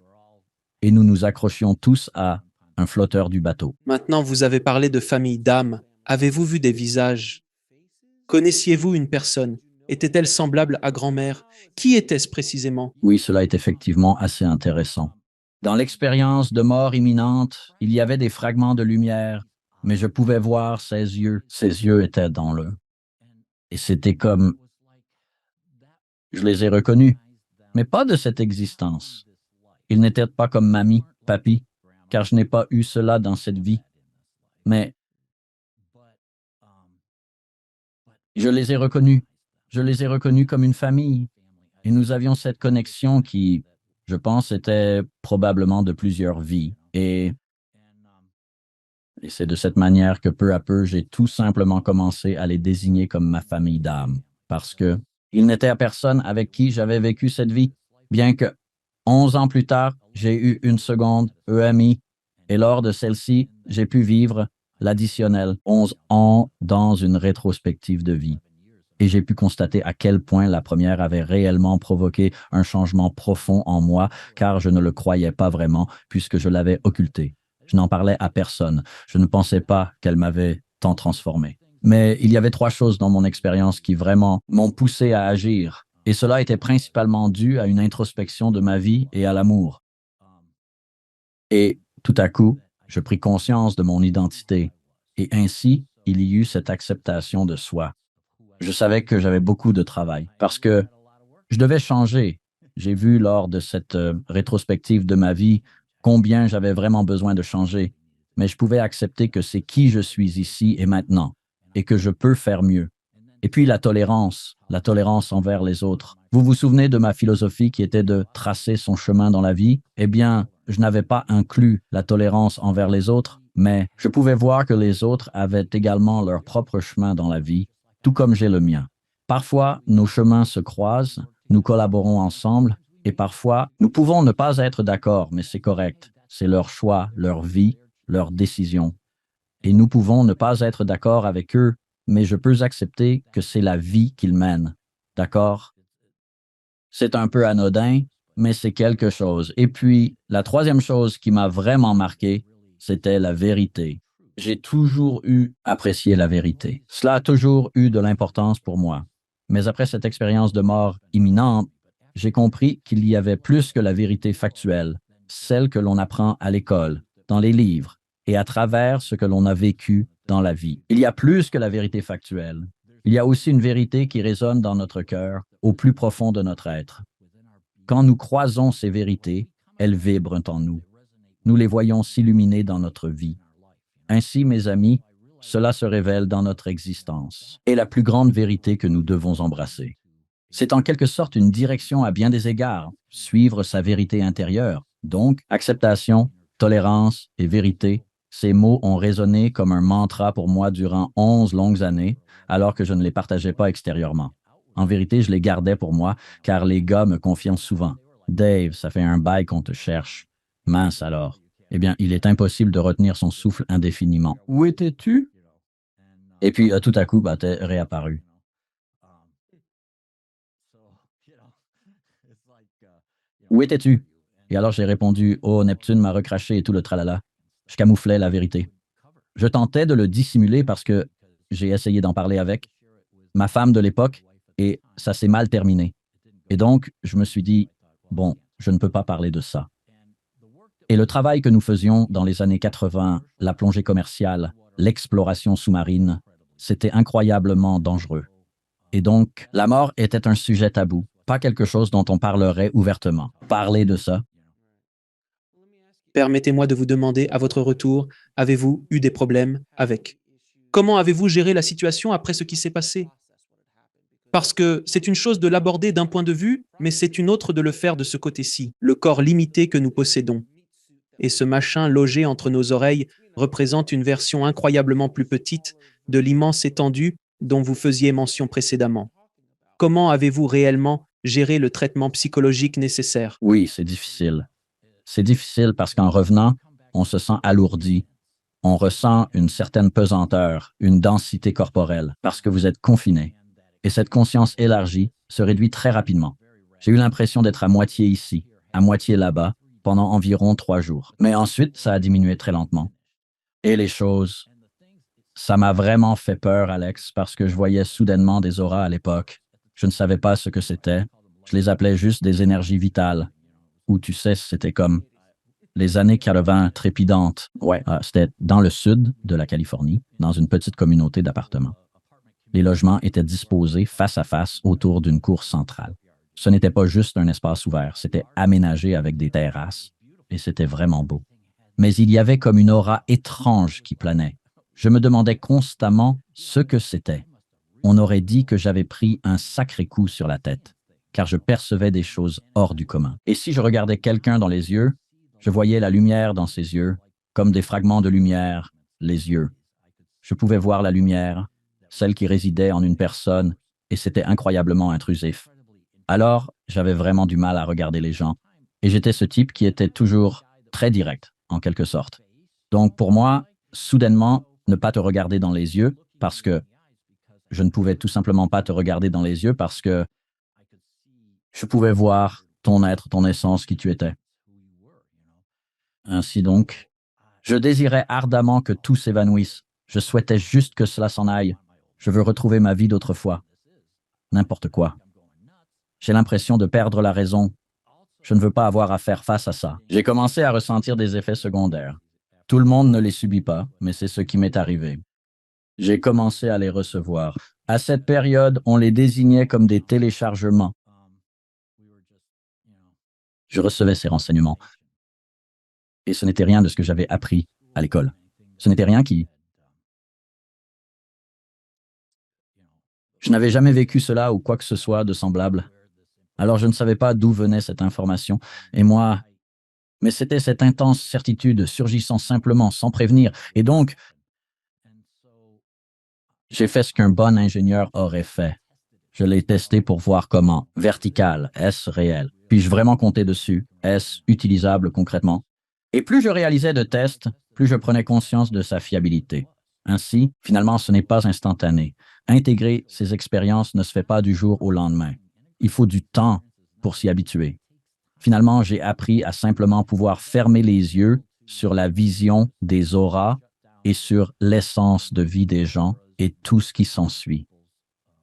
Et nous nous accrochions tous à un flotteur du bateau. Maintenant, vous avez parlé de famille d'âmes. Avez-vous vu des visages? Connaissiez-vous une personne? Était-elle semblable à grand-mère? Qui était-ce précisément? Oui, cela est effectivement assez intéressant. Dans l'expérience de mort imminente, il y avait des fragments de lumière, mais je pouvais voir ses yeux. Ses yeux étaient dans le... Et c'était comme... Je les ai reconnus, mais pas de cette existence. Ils n'étaient pas comme mamie, papy, car je n'ai pas eu cela dans cette vie. Mais je les ai reconnus. Je les ai reconnus comme une famille. Et nous avions cette connexion qui, je pense, était probablement de plusieurs vies. Et c'est de cette manière que peu à peu, j'ai tout simplement commencé à les désigner comme ma famille d'âme. Parce que il n'était à personne avec qui j'avais vécu cette vie, bien que 11 ans plus tard, j'ai eu une seconde EMI. Et lors de celle-ci, j'ai pu vivre l'additionnel 11 ans dans une rétrospective de vie. Et j'ai pu constater à quel point la première avait réellement provoqué un changement profond en moi, car je ne le croyais pas vraiment, puisque je l'avais occulté. Je n'en parlais à personne. Je ne pensais pas qu'elle m'avait tant transformé. Mais il y avait trois choses dans mon expérience qui vraiment m'ont poussé à agir. Et cela était principalement dû à une introspection de ma vie et à l'amour. Et tout à coup, je pris conscience de mon identité. Et ainsi, il y eut cette acceptation de soi. Je savais que j'avais beaucoup de travail parce que je devais changer. J'ai vu lors de cette rétrospective de ma vie combien j'avais vraiment besoin de changer, mais je pouvais accepter que c'est qui je suis ici et maintenant et que je peux faire mieux. Et puis la tolérance envers les autres. Vous vous souvenez de ma philosophie qui était de tracer son chemin dans la vie? Eh bien, je n'avais pas inclus la tolérance envers les autres, mais je pouvais voir que les autres avaient également leur propre chemin dans la vie, tout comme j'ai le mien. Parfois, nos chemins se croisent, nous collaborons ensemble, et parfois, nous pouvons ne pas être d'accord, mais c'est correct. C'est leur choix, leur vie, leur décision. Et nous pouvons ne pas être d'accord avec eux, mais je peux accepter que c'est la vie qu'ils mènent. D'accord? C'est un peu anodin, mais c'est quelque chose. Et puis, la troisième chose qui m'a vraiment marqué, c'était la vérité. J'ai toujours apprécié la vérité. Cela a toujours eu de l'importance pour moi. Mais après cette expérience de mort imminente, j'ai compris qu'il y avait plus que la vérité factuelle, celle que l'on apprend à l'école, dans les livres et à travers ce que l'on a vécu dans la vie. Il y a plus que la vérité factuelle. Il y a aussi une vérité qui résonne dans notre cœur, au plus profond de notre être. Quand nous croisons ces vérités, elles vibrent en nous. Nous les voyons s'illuminer dans notre vie. Ainsi, mes amis, cela se révèle dans notre existence et la plus grande vérité que nous devons embrasser. C'est en quelque sorte une direction à bien des égards, suivre sa vérité intérieure. Donc, acceptation, tolérance et vérité, ces mots ont résonné comme un mantra pour moi durant 11 longues années, alors que je ne les partageais pas extérieurement. En vérité, je les gardais pour moi, car les gars me confient souvent. Dave, ça fait un bail qu'on te cherche. Mince alors. Eh bien, il est impossible de retenir son souffle indéfiniment. Où étais-tu? Et puis, tout à coup, t'es réapparu. Où étais-tu? Et alors j'ai répondu, oh, Neptune m'a recraché et tout le tralala. Je camouflais la vérité. Je tentais de le dissimuler parce que j'ai essayé d'en parler avec ma femme de l'époque et ça s'est mal terminé. Et donc, je me suis dit, bon, je ne peux pas parler de ça. Et le travail que nous faisions dans les années 80, la plongée commerciale, l'exploration sous-marine, c'était incroyablement dangereux. Et donc, la mort était un sujet tabou, pas quelque chose dont on parlerait ouvertement. Parler de ça. Permettez-moi de vous demander, à votre retour, avez-vous eu des problèmes avec? Comment avez-vous géré la situation après ce qui s'est passé? Parce que c'est une chose de l'aborder d'un point de vue, mais c'est une autre de le faire de ce côté-ci, le corps limité que nous possédons. Et ce machin logé entre nos oreilles représente une version incroyablement plus petite de l'immense étendue dont vous faisiez mention précédemment. Comment avez-vous réellement géré le traitement psychologique nécessaire? Oui, c'est difficile. C'est difficile parce qu'en revenant, on se sent alourdi. On ressent une certaine pesanteur, une densité corporelle, parce que vous êtes confiné. Et cette conscience élargie se réduit très rapidement. J'ai eu l'impression d'être à moitié ici, à moitié là-bas, pendant environ 3 jours. Mais ensuite, ça a diminué très lentement. Et les choses, ça m'a vraiment fait peur, Alex, parce que je voyais soudainement des auras à l'époque. Je ne savais pas ce que c'était. Je les appelais juste des énergies vitales. Ou tu sais, c'était comme les années 80 trépidantes. Ouais, c'était dans le sud de la Californie, dans une petite communauté d'appartements. Les logements étaient disposés face à face autour d'une cour centrale. Ce n'était pas juste un espace ouvert, c'était aménagé avec des terrasses, et c'était vraiment beau. Mais il y avait comme une aura étrange qui planait. Je me demandais constamment ce que c'était. On aurait dit que j'avais pris un sacré coup sur la tête, car je percevais des choses hors du commun. Et si je regardais quelqu'un dans les yeux, je voyais la lumière dans ses yeux, comme des fragments de lumière, les yeux. Je pouvais voir la lumière, celle qui résidait en une personne, et c'était incroyablement intrusif. Alors, j'avais vraiment du mal à regarder les gens, et j'étais ce type qui était toujours très direct, en quelque sorte. Donc pour moi, soudainement, ne pas te regarder dans les yeux, parce que je ne pouvais tout simplement pas te regarder dans les yeux, parce que je pouvais voir ton être, ton essence, qui tu étais. Ainsi donc, je désirais ardemment que tout s'évanouisse. Je souhaitais juste que cela s'en aille. Je veux retrouver ma vie d'autrefois. N'importe quoi. J'ai l'impression de perdre la raison. Je ne veux pas avoir à faire face à ça. J'ai commencé à ressentir des effets secondaires. Tout le monde ne les subit pas, mais c'est ce qui m'est arrivé. J'ai commencé à les recevoir. À cette période, on les désignait comme des téléchargements. Je recevais ces renseignements. Et ce n'était rien de ce que j'avais appris à l'école. Ce n'était rien qui... Je n'avais jamais vécu cela ou quoi que ce soit de semblable. Alors je ne savais pas d'où venait cette information. Et moi... Mais c'était cette intense certitude surgissant simplement, sans prévenir. Et donc, j'ai fait ce qu'un bon ingénieur aurait fait. Je l'ai testé pour voir comment. Vertical, est-ce réel? Puis-je vraiment compter dessus? Est-ce utilisable concrètement? Et plus je réalisais de tests, plus je prenais conscience de sa fiabilité. Ainsi, finalement, ce n'est pas instantané. Intégrer ces expériences ne se fait pas du jour au lendemain. Il faut du temps pour s'y habituer. Finalement, j'ai appris à simplement pouvoir fermer les yeux sur la vision des auras et sur l'essence de vie des gens et tout ce qui s'ensuit.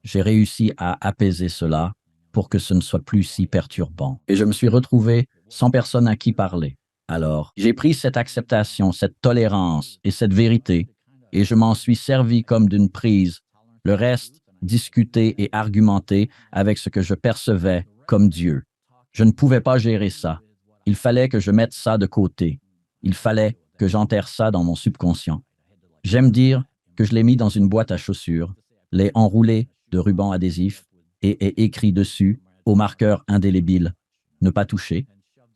J'ai réussi à apaiser cela pour que ce ne soit plus si perturbant. Et je me suis retrouvé sans personne à qui parler. Alors, j'ai pris cette acceptation, cette tolérance et cette vérité, et je m'en suis servi comme d'une prise. Le reste, discuter et argumenter avec ce que je percevais comme Dieu. Je ne pouvais pas gérer ça. Il fallait que je mette ça de côté. Il fallait que j'enterre ça dans mon subconscient. J'aime dire que je l'ai mis dans une boîte à chaussures, l'ai enroulé de ruban adhésif et ai écrit dessus, au marqueur indélébile, ne pas toucher,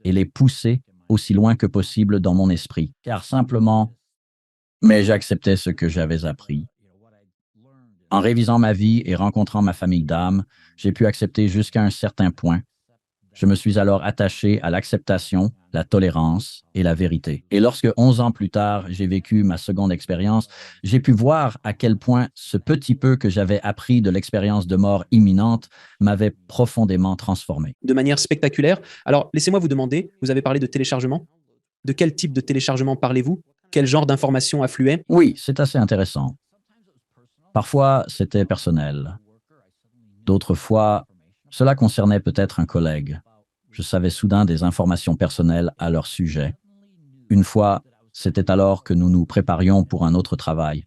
et l'ai poussé aussi loin que possible dans mon esprit, car simplement, mais j'acceptais ce que j'avais appris. En révisant ma vie et rencontrant ma famille d'âme, j'ai pu accepter jusqu'à un certain point. Je me suis alors attaché à l'acceptation, la tolérance et la vérité. Et lorsque 11 ans plus tard, j'ai vécu ma seconde expérience, j'ai pu voir à quel point ce petit peu que j'avais appris de l'expérience de mort imminente m'avait profondément transformé. De manière spectaculaire. Alors, laissez-moi vous demander, vous avez parlé de téléchargement. De quel type de téléchargement parlez-vous? Quel genre d'informations affluaient? Oui, c'est assez intéressant. Parfois, c'était personnel. D'autres fois, cela concernait peut-être un collègue. Je savais soudain des informations personnelles à leur sujet. Une fois, c'était alors que nous nous préparions pour un autre travail.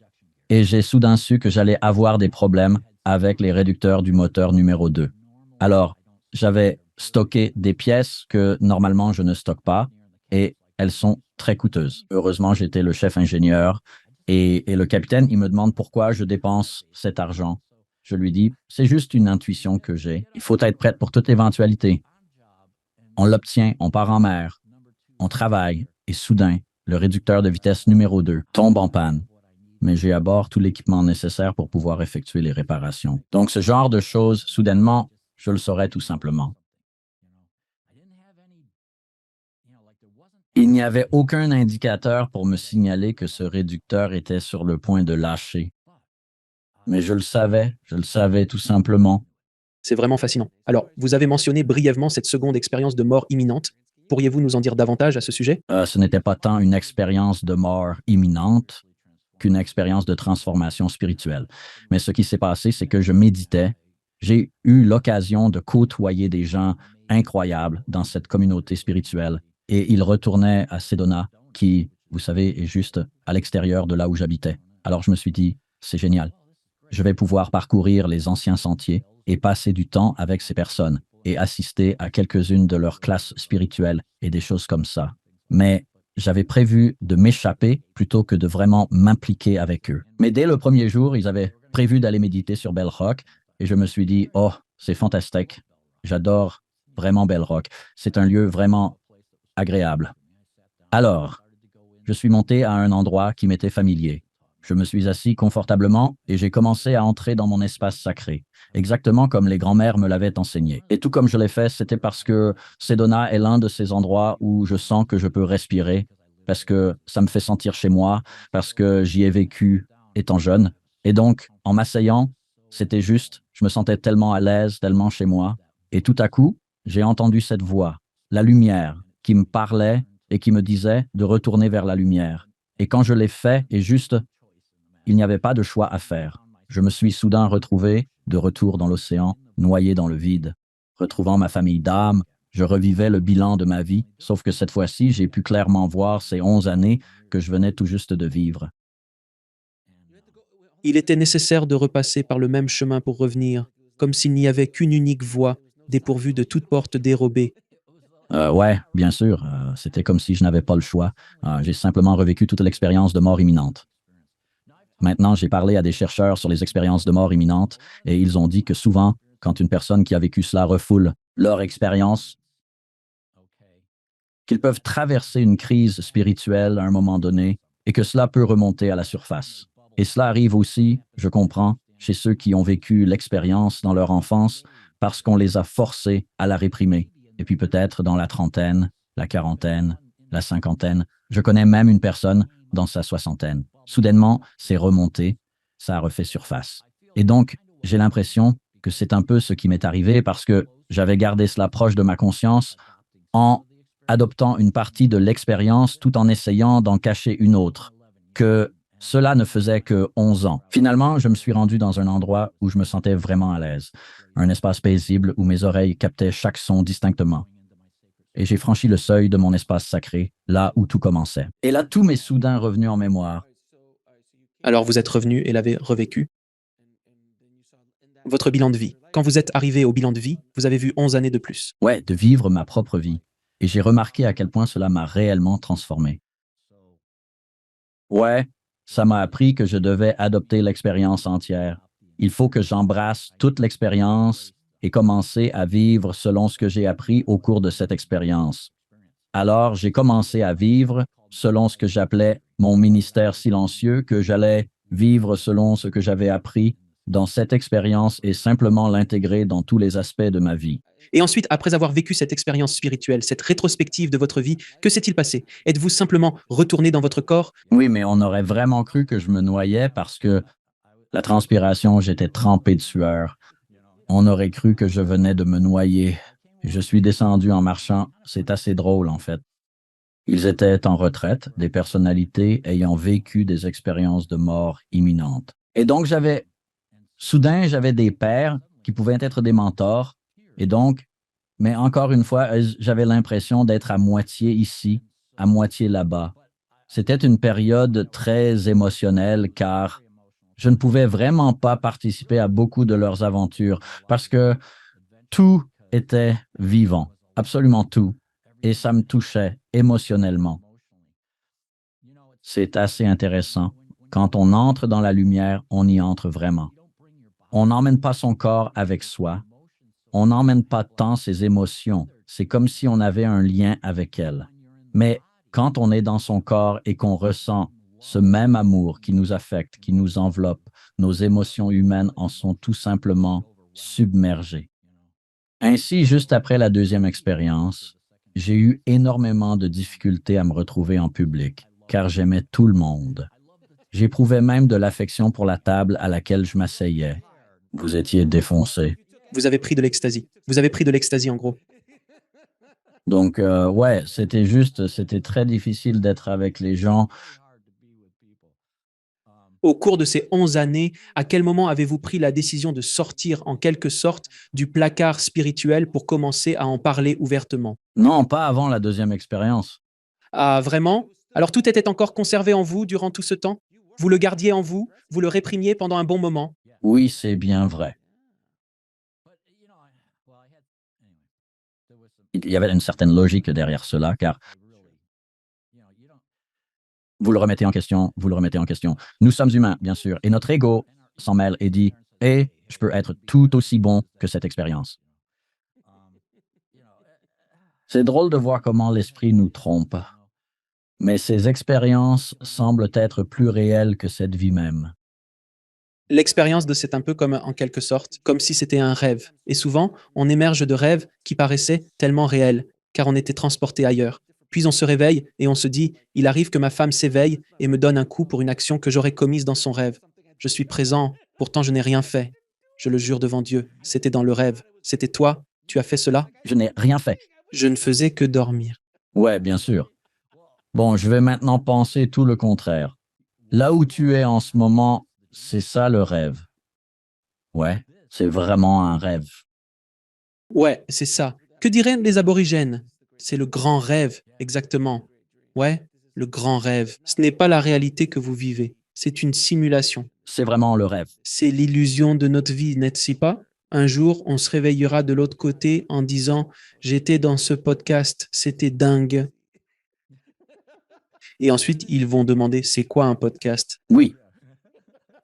Et j'ai soudain su que j'allais avoir des problèmes avec les réducteurs du moteur numéro 2. Alors, j'avais stocké des pièces que normalement je ne stocke pas et elles sont très coûteuses. Heureusement, j'étais le chef ingénieur et le capitaine, il me demande pourquoi je dépense cet argent. Je lui dis, c'est juste une intuition que j'ai. Il faut être prête pour toute éventualité. On l'obtient, on part en mer, on travaille, et soudain, le réducteur de vitesse numéro 2 tombe en panne. Mais j'ai à bord tout l'équipement nécessaire pour pouvoir effectuer les réparations. Donc, ce genre de choses, soudainement, je le saurais tout simplement. Il n'y avait aucun indicateur pour me signaler que ce réducteur était sur le point de lâcher. Mais je le savais tout simplement. C'est vraiment fascinant. Alors, vous avez mentionné brièvement cette seconde expérience de mort imminente. Pourriez-vous nous en dire davantage à ce sujet? Ce n'était pas tant une expérience de mort imminente qu'une expérience de transformation spirituelle. Mais ce qui s'est passé, c'est que je méditais J'ai eu l'occasion de côtoyer des gens incroyables dans cette communauté spirituelle et ils retournaient à Sedona, qui, vous savez, est juste à l'extérieur de là où j'habitais. Alors je me suis dit, c'est génial. Je vais pouvoir parcourir les anciens sentiers et passer du temps avec ces personnes et assister à quelques-unes de leurs classes spirituelles et des choses comme ça. Mais j'avais prévu de m'échapper plutôt que de vraiment m'impliquer avec eux. Mais dès le premier jour, ils avaient prévu d'aller méditer sur Bell Rock et je me suis dit, oh, c'est fantastique. J'adore vraiment Bell Rock. C'est un lieu vraiment agréable. Alors, je suis monté à un endroit qui m'était familier. Je me suis assis confortablement et j'ai commencé à entrer dans mon espace sacré, exactement comme les grands-mères me l'avaient enseigné. Et tout comme je l'ai fait, c'était parce que Sedona est l'un de ces endroits où je sens que je peux respirer, parce que ça me fait sentir chez moi, parce que j'y ai vécu étant jeune. Et donc, en m'asseyant, c'était juste, je me sentais tellement à l'aise, tellement chez moi. Et tout à coup, j'ai entendu cette voix, la lumière, qui me parlait et qui me disait de retourner vers la lumière. Et quand je l'ai fait, et juste, il n'y avait pas de choix à faire. Je me suis soudain retrouvé, de retour dans l'océan, noyé dans le vide. Retrouvant ma famille d'âme, je revivais le bilan de ma vie, sauf que cette fois-ci, j'ai pu clairement voir ces 11 années que je venais tout juste de vivre. Il était nécessaire de repasser par le même chemin pour revenir, comme s'il n'y avait qu'une unique voie, dépourvue de toute porte dérobée. Ouais, bien sûr, c'était comme si je n'avais pas le choix. J'ai simplement revécu toute l'expérience de mort imminente. Maintenant, j'ai parlé à des chercheurs sur les expériences de mort imminente et ils ont dit que souvent, quand une personne qui a vécu cela refoule leur expérience, qu'ils peuvent traverser une crise spirituelle à un moment donné et que cela peut remonter à la surface. Et cela arrive aussi, je comprends, chez ceux qui ont vécu l'expérience dans leur enfance parce qu'on les a forcés à la réprimer. Et puis peut-être dans la trentaine, la quarantaine, la cinquantaine. Je connais même une personne dans sa soixantaine. Soudainement, c'est remonté, ça a refait surface. Et donc, j'ai l'impression que c'est un peu ce qui m'est arrivé parce que j'avais gardé cela proche de ma conscience en adoptant une partie de l'expérience tout en essayant d'en cacher une autre, que cela ne faisait que 11 ans. Finalement, je me suis rendu dans un endroit où je me sentais vraiment à l'aise, un espace paisible où mes oreilles captaient chaque son distinctement. Et j'ai franchi le seuil de mon espace sacré, là où tout commençait. Et là, tout m'est soudain revenu en mémoire. Alors vous êtes revenu et l'avez revécu. Votre bilan de vie. Quand vous êtes arrivé au bilan de vie, vous avez vu 11 années de plus. Ouais, de vivre ma propre vie. Et j'ai remarqué à quel point cela m'a réellement transformé. Ouais, ça m'a appris que je devais adopter l'expérience entière. Il faut que j'embrasse toute l'expérience et commencer à vivre selon ce que j'ai appris au cours de cette expérience. Alors, j'ai commencé à vivre selon ce que j'appelais mon ministère silencieux, que j'allais vivre selon ce que j'avais appris dans cette expérience et simplement l'intégrer dans tous les aspects de ma vie. Et ensuite, après avoir vécu cette expérience spirituelle, cette rétrospective de votre vie, que s'est-il passé? Êtes-vous simplement retourné dans votre corps? Oui, mais on aurait vraiment cru que je me noyais parce que la transpiration, j'étais trempé de sueur. On aurait cru que je venais de me noyer. Je suis descendu en marchant. C'est assez drôle, en fait. Ils étaient en retraite, des personnalités ayant vécu des expériences de mort imminente. Et donc, soudain, j'avais des pères qui pouvaient être des mentors. Et donc, mais encore une fois, j'avais l'impression d'être à moitié ici, à moitié là-bas. C'était une période très émotionnelle car je ne pouvais vraiment pas participer à beaucoup de leurs aventures parce que tout était vivant, absolument tout, et ça me touchait émotionnellement. C'est assez intéressant. Quand on entre dans la lumière, on y entre vraiment. On n'emmène pas son corps avec soi, on n'emmène pas tant ses émotions. C'est comme si on avait un lien avec elles. Mais quand on est dans son corps et qu'on ressent ce même amour qui nous affecte, qui nous enveloppe, nos émotions humaines en sont tout simplement submergées. Ainsi, juste après la deuxième expérience, j'ai eu énormément de difficultés à me retrouver en public, car j'aimais tout le monde. J'éprouvais même de l'affection pour la table à laquelle je m'asseyais. Vous étiez défoncé. Vous avez pris de l'ecstasy. Vous avez pris de l'ecstasy en gros. Donc, ouais, c'était très difficile d'être avec les gens. Au cours de ces 11 années, à quel moment avez-vous pris la décision de sortir en quelque sorte du placard spirituel pour commencer à en parler ouvertement? Non, pas avant la deuxième expérience. Ah, vraiment? Alors tout était encore conservé en vous durant tout ce temps? Vous le gardiez en vous, vous le réprimiez pendant un bon moment. Oui, c'est bien vrai. Il y avait une certaine logique derrière cela, car vous le remettez en question, vous le remettez en question. Nous sommes humains, bien sûr, et notre ego s'en mêle et dit, et je peux être tout aussi bon que cette expérience. C'est drôle de voir comment l'esprit nous trompe, mais ces expériences semblent être plus réelles que cette vie même. L'expérience de c'est un peu comme en quelque sorte, comme si c'était un rêve. Et souvent, on émerge de rêves qui paraissaient tellement réels, car on était transporté ailleurs. Puis on se réveille et on se dit, il arrive que ma femme s'éveille et me donne un coup pour une action que j'aurais commise dans son rêve. Je suis présent, pourtant je n'ai rien fait. Je le jure devant Dieu, c'était dans le rêve. C'était toi, tu as fait cela? Je n'ai rien fait. Je ne faisais que dormir. Ouais, bien sûr. Bon, je vais maintenant penser tout le contraire. Là où tu es en ce moment, c'est ça le rêve. Ouais, c'est vraiment un rêve. Ouais, c'est ça. Que diraient les aborigènes? C'est le grand rêve, exactement. Ouais, le grand rêve. Ce n'est pas la réalité que vous vivez. C'est une simulation. C'est vraiment le rêve. C'est l'illusion de notre vie, n'est-ce pas? Un jour, on se réveillera de l'autre côté en disant, j'étais dans ce podcast, c'était dingue. Et ensuite, ils vont demander, c'est quoi un podcast? Oui,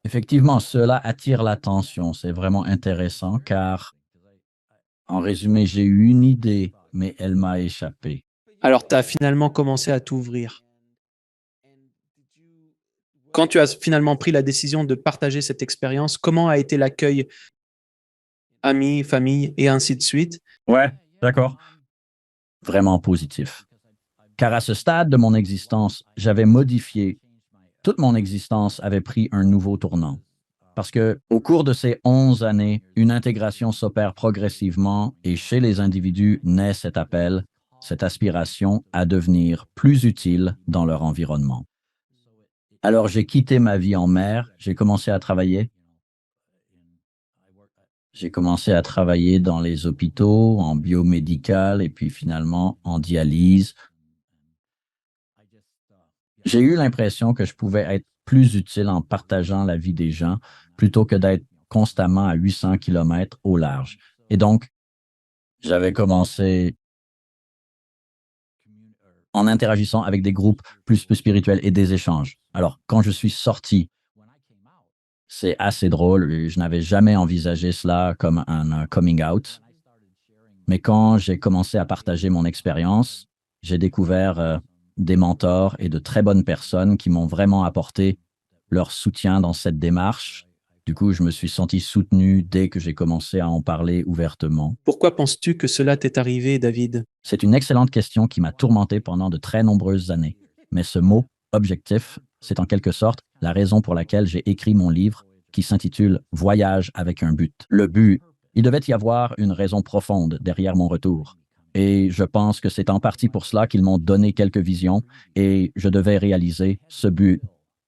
effectivement, cela attire l'attention. C'est vraiment intéressant car, en résumé, j'ai eu une idée, mais elle m'a échappé. Alors, tu as finalement commencé à t'ouvrir. Quand tu as finalement pris la décision de partager cette expérience, comment a été l'accueil amis, famille et ainsi de suite? Ouais, d'accord. Vraiment positif. Car à ce stade de mon existence, j'avais modifié, toute mon existence avait pris un nouveau tournant. Parce que, au cours de ces 11 années, une intégration s'opère progressivement et chez les individus naît cet appel, cette aspiration à devenir plus utile dans leur environnement. Alors j'ai quitté ma vie en mer, j'ai commencé à travailler. J'ai commencé à travailler dans les hôpitaux, en biomédical et puis finalement en dialyse. J'ai eu l'impression que je pouvais être plus utile en partageant la vie des gens plutôt que d'être constamment à 800 kilomètres au large. Et donc, j'avais commencé en interagissant avec des groupes plus spirituels et des échanges. Alors, quand je suis sorti, c'est assez drôle. Je n'avais jamais envisagé cela comme un coming out. Mais quand j'ai commencé à partager mon expérience, j'ai découvert des mentors et de très bonnes personnes qui m'ont vraiment apporté leur soutien dans cette démarche. Du coup, je me suis senti soutenu dès que j'ai commencé à en parler ouvertement. Pourquoi penses-tu que cela t'est arrivé, David? C'est une excellente question qui m'a tourmenté pendant de très nombreuses années. Mais ce mot, objectif, c'est en quelque sorte la raison pour laquelle j'ai écrit mon livre qui s'intitule Voyage avec un but. Le but, il devait y avoir une raison profonde derrière mon retour. Et je pense que c'est en partie pour cela qu'ils m'ont donné quelques visions et je devais réaliser ce but.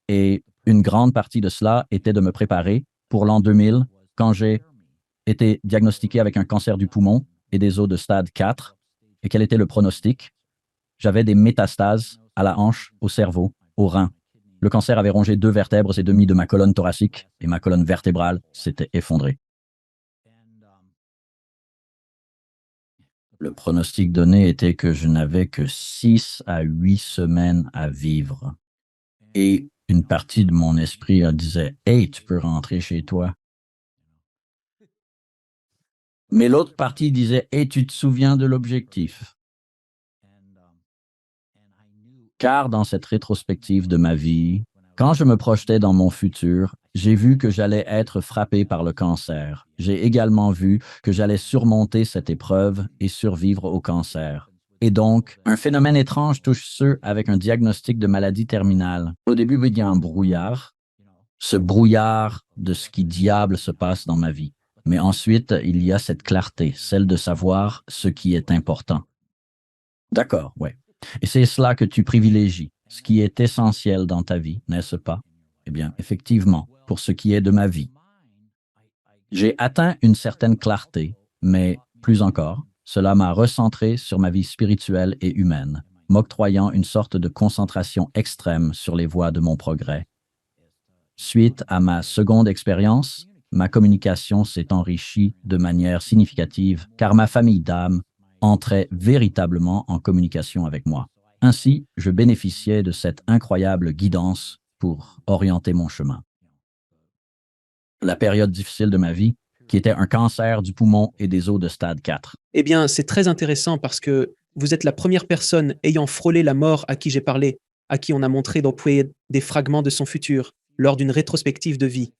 Et une grande partie de cela était de me préparer pour l'an 2000 quand j'ai été diagnostiqué avec un cancer du poumon et des os de stade 4. Et quel était le pronostic? J'avais des métastases à la hanche, au cerveau, au rein. Le cancer avait rongé 2 vertèbres et demi de ma colonne thoracique et ma colonne vertébrale s'était effondrée. Le pronostic donné était que je n'avais que 6 à 8 semaines à vivre. Et une partie de mon esprit disait « Hey, tu peux rentrer chez toi. » Mais l'autre partie disait « Hey, tu te souviens de l'objectif. » Car dans cette rétrospective de ma vie, quand je me projetais dans mon futur, j'ai vu que j'allais être frappé par le cancer. J'ai également vu que j'allais surmonter cette épreuve et survivre au cancer. Et donc, un phénomène étrange touche ceux avec un diagnostic de maladie terminale. Au début, il y a un brouillard, ce brouillard de ce qui diable se passe dans ma vie. Mais ensuite, il y a cette clarté, celle de savoir ce qui est important. D'accord, ouais. Et c'est cela que tu privilégies, ce qui est essentiel dans ta vie, n'est-ce pas? Eh bien, effectivement, pour ce qui est de ma vie. J'ai atteint une certaine clarté, mais plus encore, cela m'a recentré sur ma vie spirituelle et humaine, m'octroyant une sorte de concentration extrême sur les voies de mon progrès. Suite à ma seconde expérience, ma communication s'est enrichie de manière significative car ma famille d'âme entrait véritablement en communication avec moi. Ainsi, je bénéficiais de cette incroyable guidance pour orienter mon chemin. La période difficile de ma vie, qui était un cancer du poumon et des os de stade 4. Eh bien, c'est très intéressant parce que vous êtes la première personne ayant frôlé la mort à qui j'ai parlé, à qui on a montré d'employer des fragments de son futur lors d'une rétrospective de vie.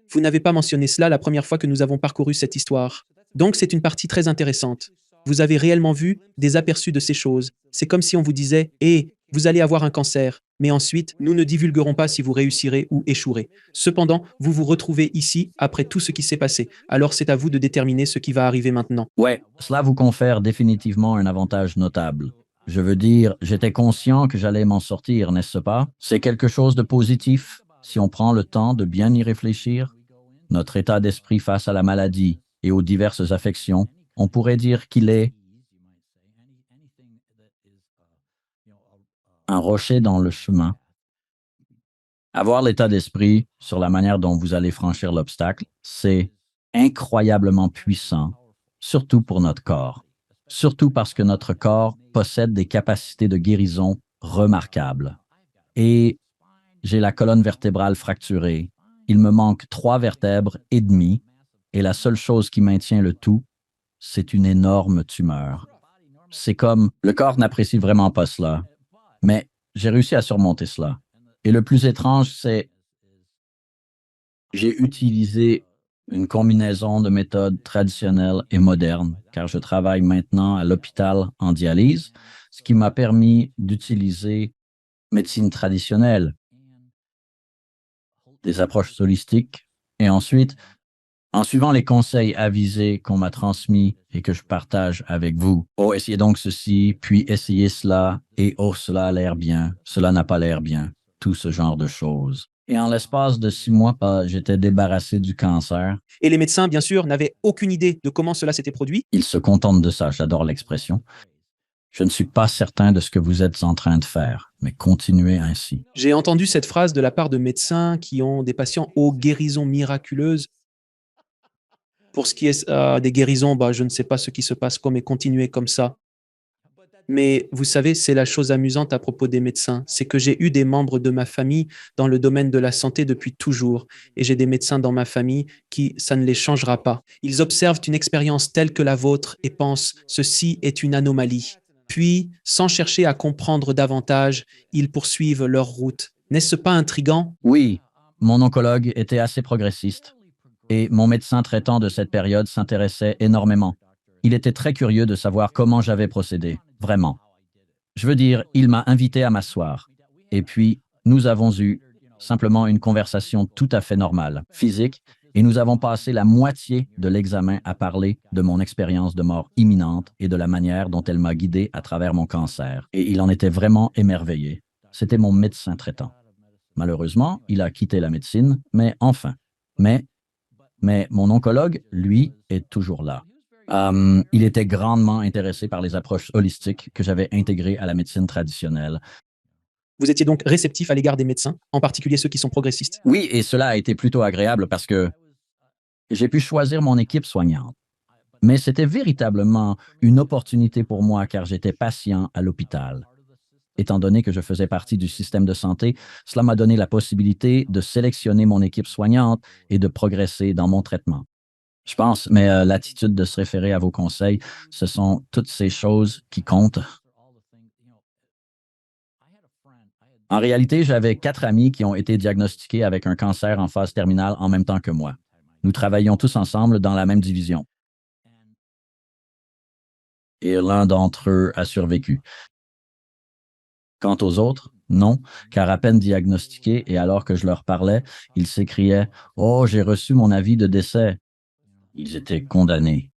Vous n'avez pas mentionné cela la première fois que nous avons parcouru cette histoire. Donc, c'est une partie très intéressante. Vous avez réellement vu des aperçus de ces choses. C'est comme si on vous disait, hé, vous allez avoir un cancer, mais ensuite, nous ne divulguerons pas si vous réussirez ou échouerez. Cependant, vous vous retrouvez ici après tout ce qui s'est passé. Alors, c'est à vous de déterminer ce qui va arriver maintenant. Ouais, cela vous confère définitivement un avantage notable. Je veux dire, j'étais conscient que j'allais m'en sortir, n'est-ce pas? C'est quelque chose de positif si on prend le temps de bien y réfléchir. Notre état d'esprit face à la maladie et aux diverses affections, on pourrait dire qu'il est un rocher dans le chemin. Avoir l'état d'esprit sur la manière dont vous allez franchir l'obstacle, c'est incroyablement puissant, surtout pour notre corps. Surtout parce que notre corps possède des capacités de guérison remarquables. Et j'ai la colonne vertébrale fracturée. Il me manque 3 vertèbres et demie, et la seule chose qui maintient le tout, c'est une énorme tumeur. C'est comme le corps n'apprécie vraiment pas cela, mais j'ai réussi à surmonter cela. Et le plus étrange, c'est j'ai utilisé une combinaison de méthodes traditionnelles et modernes, car je travaille maintenant à l'hôpital en dialyse, ce qui m'a permis d'utiliser médecine traditionnelle, des approches holistiques, et ensuite, en suivant les conseils avisés qu'on m'a transmis et que je partage avec vous. Oh, essayez donc ceci, puis essayez cela, et oh, cela a l'air bien, cela n'a pas l'air bien, tout ce genre de choses. Et en l'espace de 6 mois, j'étais débarrassé du cancer. Et les médecins, bien sûr, n'avaient aucune idée de comment cela s'était produit. Ils se contentent de ça, j'adore l'expression. Je ne suis pas certain de ce que vous êtes en train de faire, mais continuez ainsi. J'ai entendu cette phrase de la part de médecins qui ont des patients aux guérisons miraculeuses. Pour ce qui est des guérisons, je ne sais pas ce qui se passe, mais continuez comme ça. Mais vous savez, c'est la chose amusante à propos des médecins, c'est que j'ai eu des membres de ma famille dans le domaine de la santé depuis toujours, et j'ai des médecins dans ma famille qui, ça ne les changera pas. Ils observent une expérience telle que la vôtre et pensent, ceci est une anomalie. Puis, sans chercher à comprendre davantage, ils poursuivent leur route. N'est-ce pas intriguant? Oui, mon oncologue était assez progressiste, et mon médecin traitant de cette période s'intéressait énormément. Il était très curieux de savoir comment j'avais procédé, vraiment. Je veux dire, il m'a invité à m'asseoir. Et puis, nous avons eu simplement une conversation tout à fait normale, physique, et nous avons passé la moitié de l'examen à parler de mon expérience de mort imminente et de la manière dont elle m'a guidé à travers mon cancer. Et il en était vraiment émerveillé. C'était mon médecin traitant. Malheureusement, il a quitté la médecine, mais enfin. Mais mon oncologue, lui, est toujours là. Il était grandement intéressé par les approches holistiques que j'avais intégrées à la médecine traditionnelle. Vous étiez donc réceptif à l'égard des médecins, en particulier ceux qui sont progressistes. Oui, et cela a été plutôt agréable parce que j'ai pu choisir mon équipe soignante. Mais c'était véritablement une opportunité pour moi car j'étais patient à l'hôpital. Étant donné que je faisais partie du système de santé, cela m'a donné la possibilité de sélectionner mon équipe soignante et de progresser dans mon traitement. Je pense, mais l'attitude de se référer à vos conseils, ce sont toutes ces choses qui comptent. En réalité, j'avais 4 amis qui ont été diagnostiqués avec un cancer en phase terminale en même temps que moi. Nous travaillions tous ensemble dans la même division. Et l'un d'entre eux a survécu. Quant aux autres, non, car à peine diagnostiqués et alors que je leur parlais, ils s'écriaient « Oh, j'ai reçu mon avis de décès ». Ils étaient condamnés.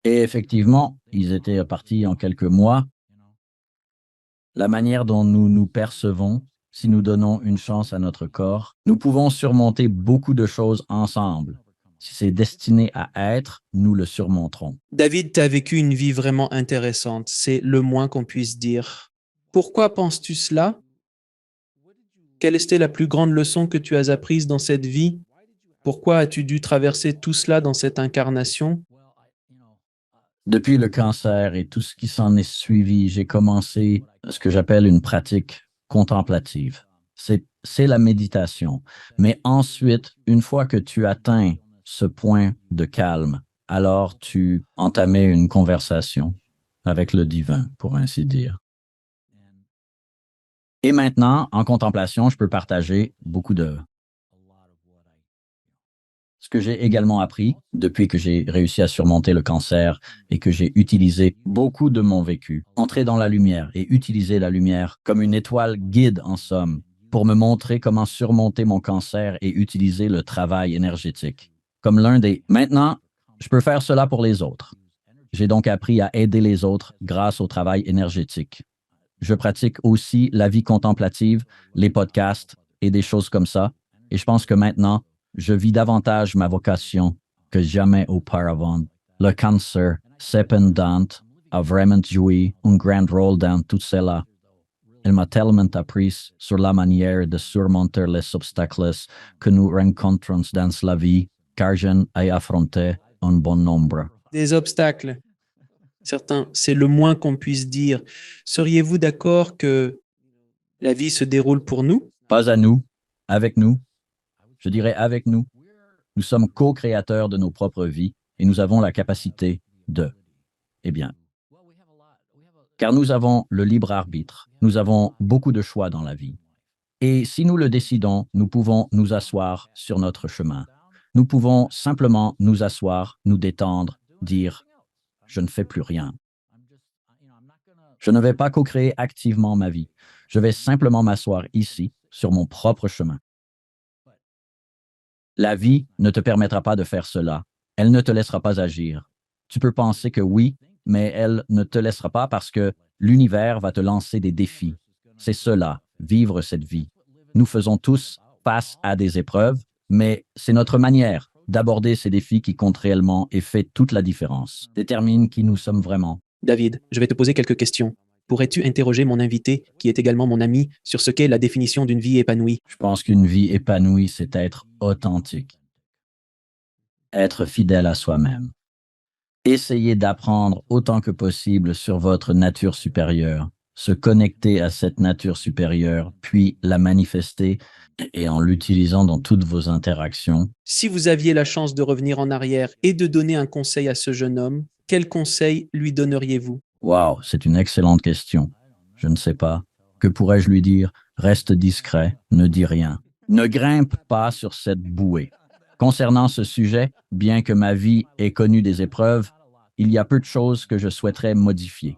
Et effectivement, ils étaient partis en quelques mois. La manière dont nous nous percevons, Si nous donnons une chance à notre corps, nous pouvons surmonter beaucoup de choses ensemble. Si c'est destiné à être, nous le surmonterons. David, tu as vécu une vie vraiment intéressante. C'est le moins qu'on puisse dire. Pourquoi penses-tu cela? Quelle était la plus grande leçon que tu as apprise dans cette vie? Pourquoi as-tu dû traverser tout cela dans cette incarnation? Depuis le cancer et tout ce qui s'en est suivi, j'ai commencé ce que j'appelle une pratique contemplative. C'est la méditation. Mais ensuite, une fois que tu atteins ce point de calme, alors tu entamais une conversation avec le divin, pour ainsi dire. Et maintenant, en contemplation, je peux partager beaucoup de ce que j'ai également appris depuis que j'ai réussi à surmonter le cancer et que j'ai utilisé beaucoup de mon vécu, entrer dans la lumière et utiliser la lumière comme une étoile guide en somme pour me montrer comment surmonter mon cancer et utiliser le travail énergétique. Comme l'un des... Maintenant, je peux faire cela pour les autres. J'ai donc appris à aider les autres grâce au travail énergétique. Je pratique aussi la vie contemplative, les podcasts et des choses comme ça. Et je pense que maintenant, je vis davantage ma vocation que jamais auparavant. Le cancer, cependant, a vraiment joué un grand rôle dans tout cela. Il m'a tellement appris sur la manière de surmonter les obstacles que nous rencontrons dans la vie, car j'en ai affronté un bon nombre. Des obstacles. Certains, c'est le moins qu'on puisse dire. Seriez-vous d'accord que la vie se déroule pour nous? Pas à nous, avec nous. Je dirais avec nous. Nous sommes co-créateurs de nos propres vies et nous avons la capacité de. Eh bien, car nous avons le libre arbitre, nous avons beaucoup de choix dans la vie. Et si nous le décidons, nous pouvons nous asseoir sur notre chemin. Nous pouvons simplement nous asseoir, nous détendre, dire « je ne fais plus rien ». Je ne vais pas co-créer activement ma vie. Je vais simplement m'asseoir ici, sur mon propre chemin. La vie ne te permettra pas de faire cela. Elle ne te laissera pas agir. Tu peux penser que oui, mais elle ne te laissera pas parce que l'univers va te lancer des défis. C'est cela, vivre cette vie. Nous faisons tous face à des épreuves, mais c'est notre manière d'aborder ces défis qui compte réellement et fait toute la différence, détermine qui nous sommes vraiment. David, je vais te poser quelques questions. Pourrais-tu interroger mon invité, qui est également mon ami, sur ce qu'est la définition d'une vie épanouie? Je pense qu'une vie épanouie, c'est être authentique, être fidèle à soi-même. Essayez d'apprendre autant que possible sur votre nature supérieure, se connecter à cette nature supérieure, puis la manifester et en l'utilisant dans toutes vos interactions. Si vous aviez la chance de revenir en arrière et de donner un conseil à ce jeune homme, quel conseil lui donneriez-vous? Wow, c'est une excellente question. Je ne sais pas. Que pourrais-je lui dire? Reste discret, ne dis rien. Ne grimpe pas sur cette bouée. Concernant ce sujet, bien que ma vie ait connu des épreuves, il y a peu de choses que je souhaiterais modifier.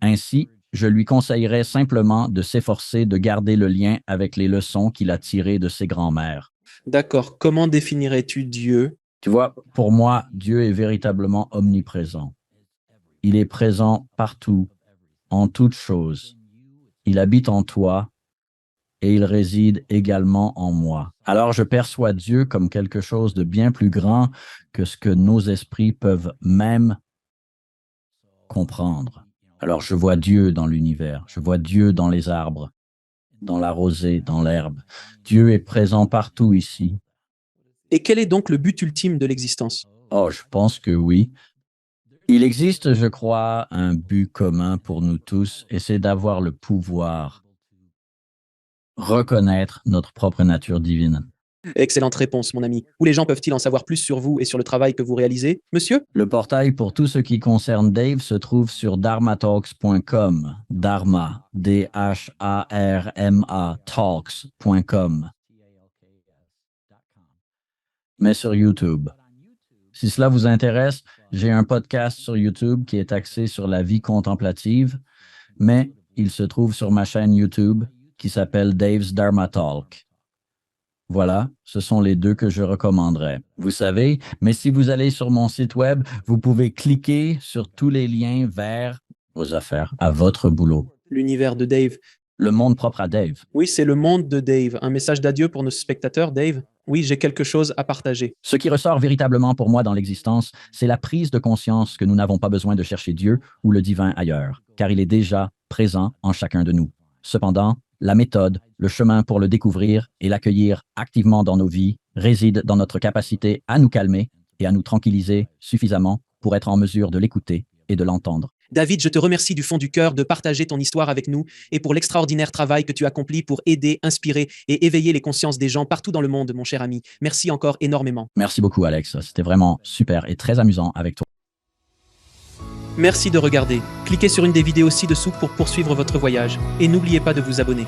Ainsi, je lui conseillerais simplement de s'efforcer de garder le lien avec les leçons qu'il a tirées de ses grands-mères. D'accord. Comment définirais-tu Dieu? Tu vois, pour moi, Dieu est véritablement omniprésent. Il est présent partout, en toutes choses. Il habite en toi et il réside également en moi. Alors je perçois Dieu comme quelque chose de bien plus grand que ce que nos esprits peuvent même comprendre. Alors je vois Dieu dans l'univers, je vois Dieu dans les arbres, dans la rosée, dans l'herbe. Dieu est présent partout ici. Et quel est donc le but ultime de l'existence? Oh, je pense que oui. Il existe, je crois, un but commun pour nous tous, et c'est d'avoir le pouvoir reconnaître notre propre nature divine. Excellente réponse, mon ami. Où les gens peuvent-ils en savoir plus sur vous et sur le travail que vous réalisez, monsieur? Le portail pour tout ce qui concerne Dave se trouve sur dharmatalks.com. Dharma, D-H-A-R-M-A, talks.com. Mais sur YouTube. Si cela vous intéresse, j'ai un podcast sur YouTube qui est axé sur la vie contemplative, mais il se trouve sur ma chaîne YouTube qui s'appelle Dave's Dharma Talk. Voilà, ce sont les deux que je recommanderais. Vous savez, mais si vous allez sur mon site web, vous pouvez cliquer sur tous les liens vers vos affaires, à votre boulot. L'univers de Dave. Le monde propre à Dave. Oui, c'est le monde de Dave. Un message d'adieu pour nos spectateurs, Dave. Oui, j'ai quelque chose à partager. Ce qui ressort véritablement pour moi dans l'existence, c'est la prise de conscience que nous n'avons pas besoin de chercher Dieu ou le divin ailleurs, car il est déjà présent en chacun de nous. Cependant, la méthode, le chemin pour le découvrir et l'accueillir activement dans nos vies réside dans notre capacité à nous calmer et à nous tranquilliser suffisamment pour être en mesure de l'écouter et de l'entendre. David, je te remercie du fond du cœur de partager ton histoire avec nous et pour l'extraordinaire travail que tu accomplis pour aider, inspirer et éveiller les consciences des gens partout dans le monde, mon cher ami. Merci encore énormément. Merci beaucoup, Alex. C'était vraiment super et très amusant avec toi. Merci de regarder. Cliquez sur une des vidéos ci-dessous pour poursuivre votre voyage et n'oubliez pas de vous abonner.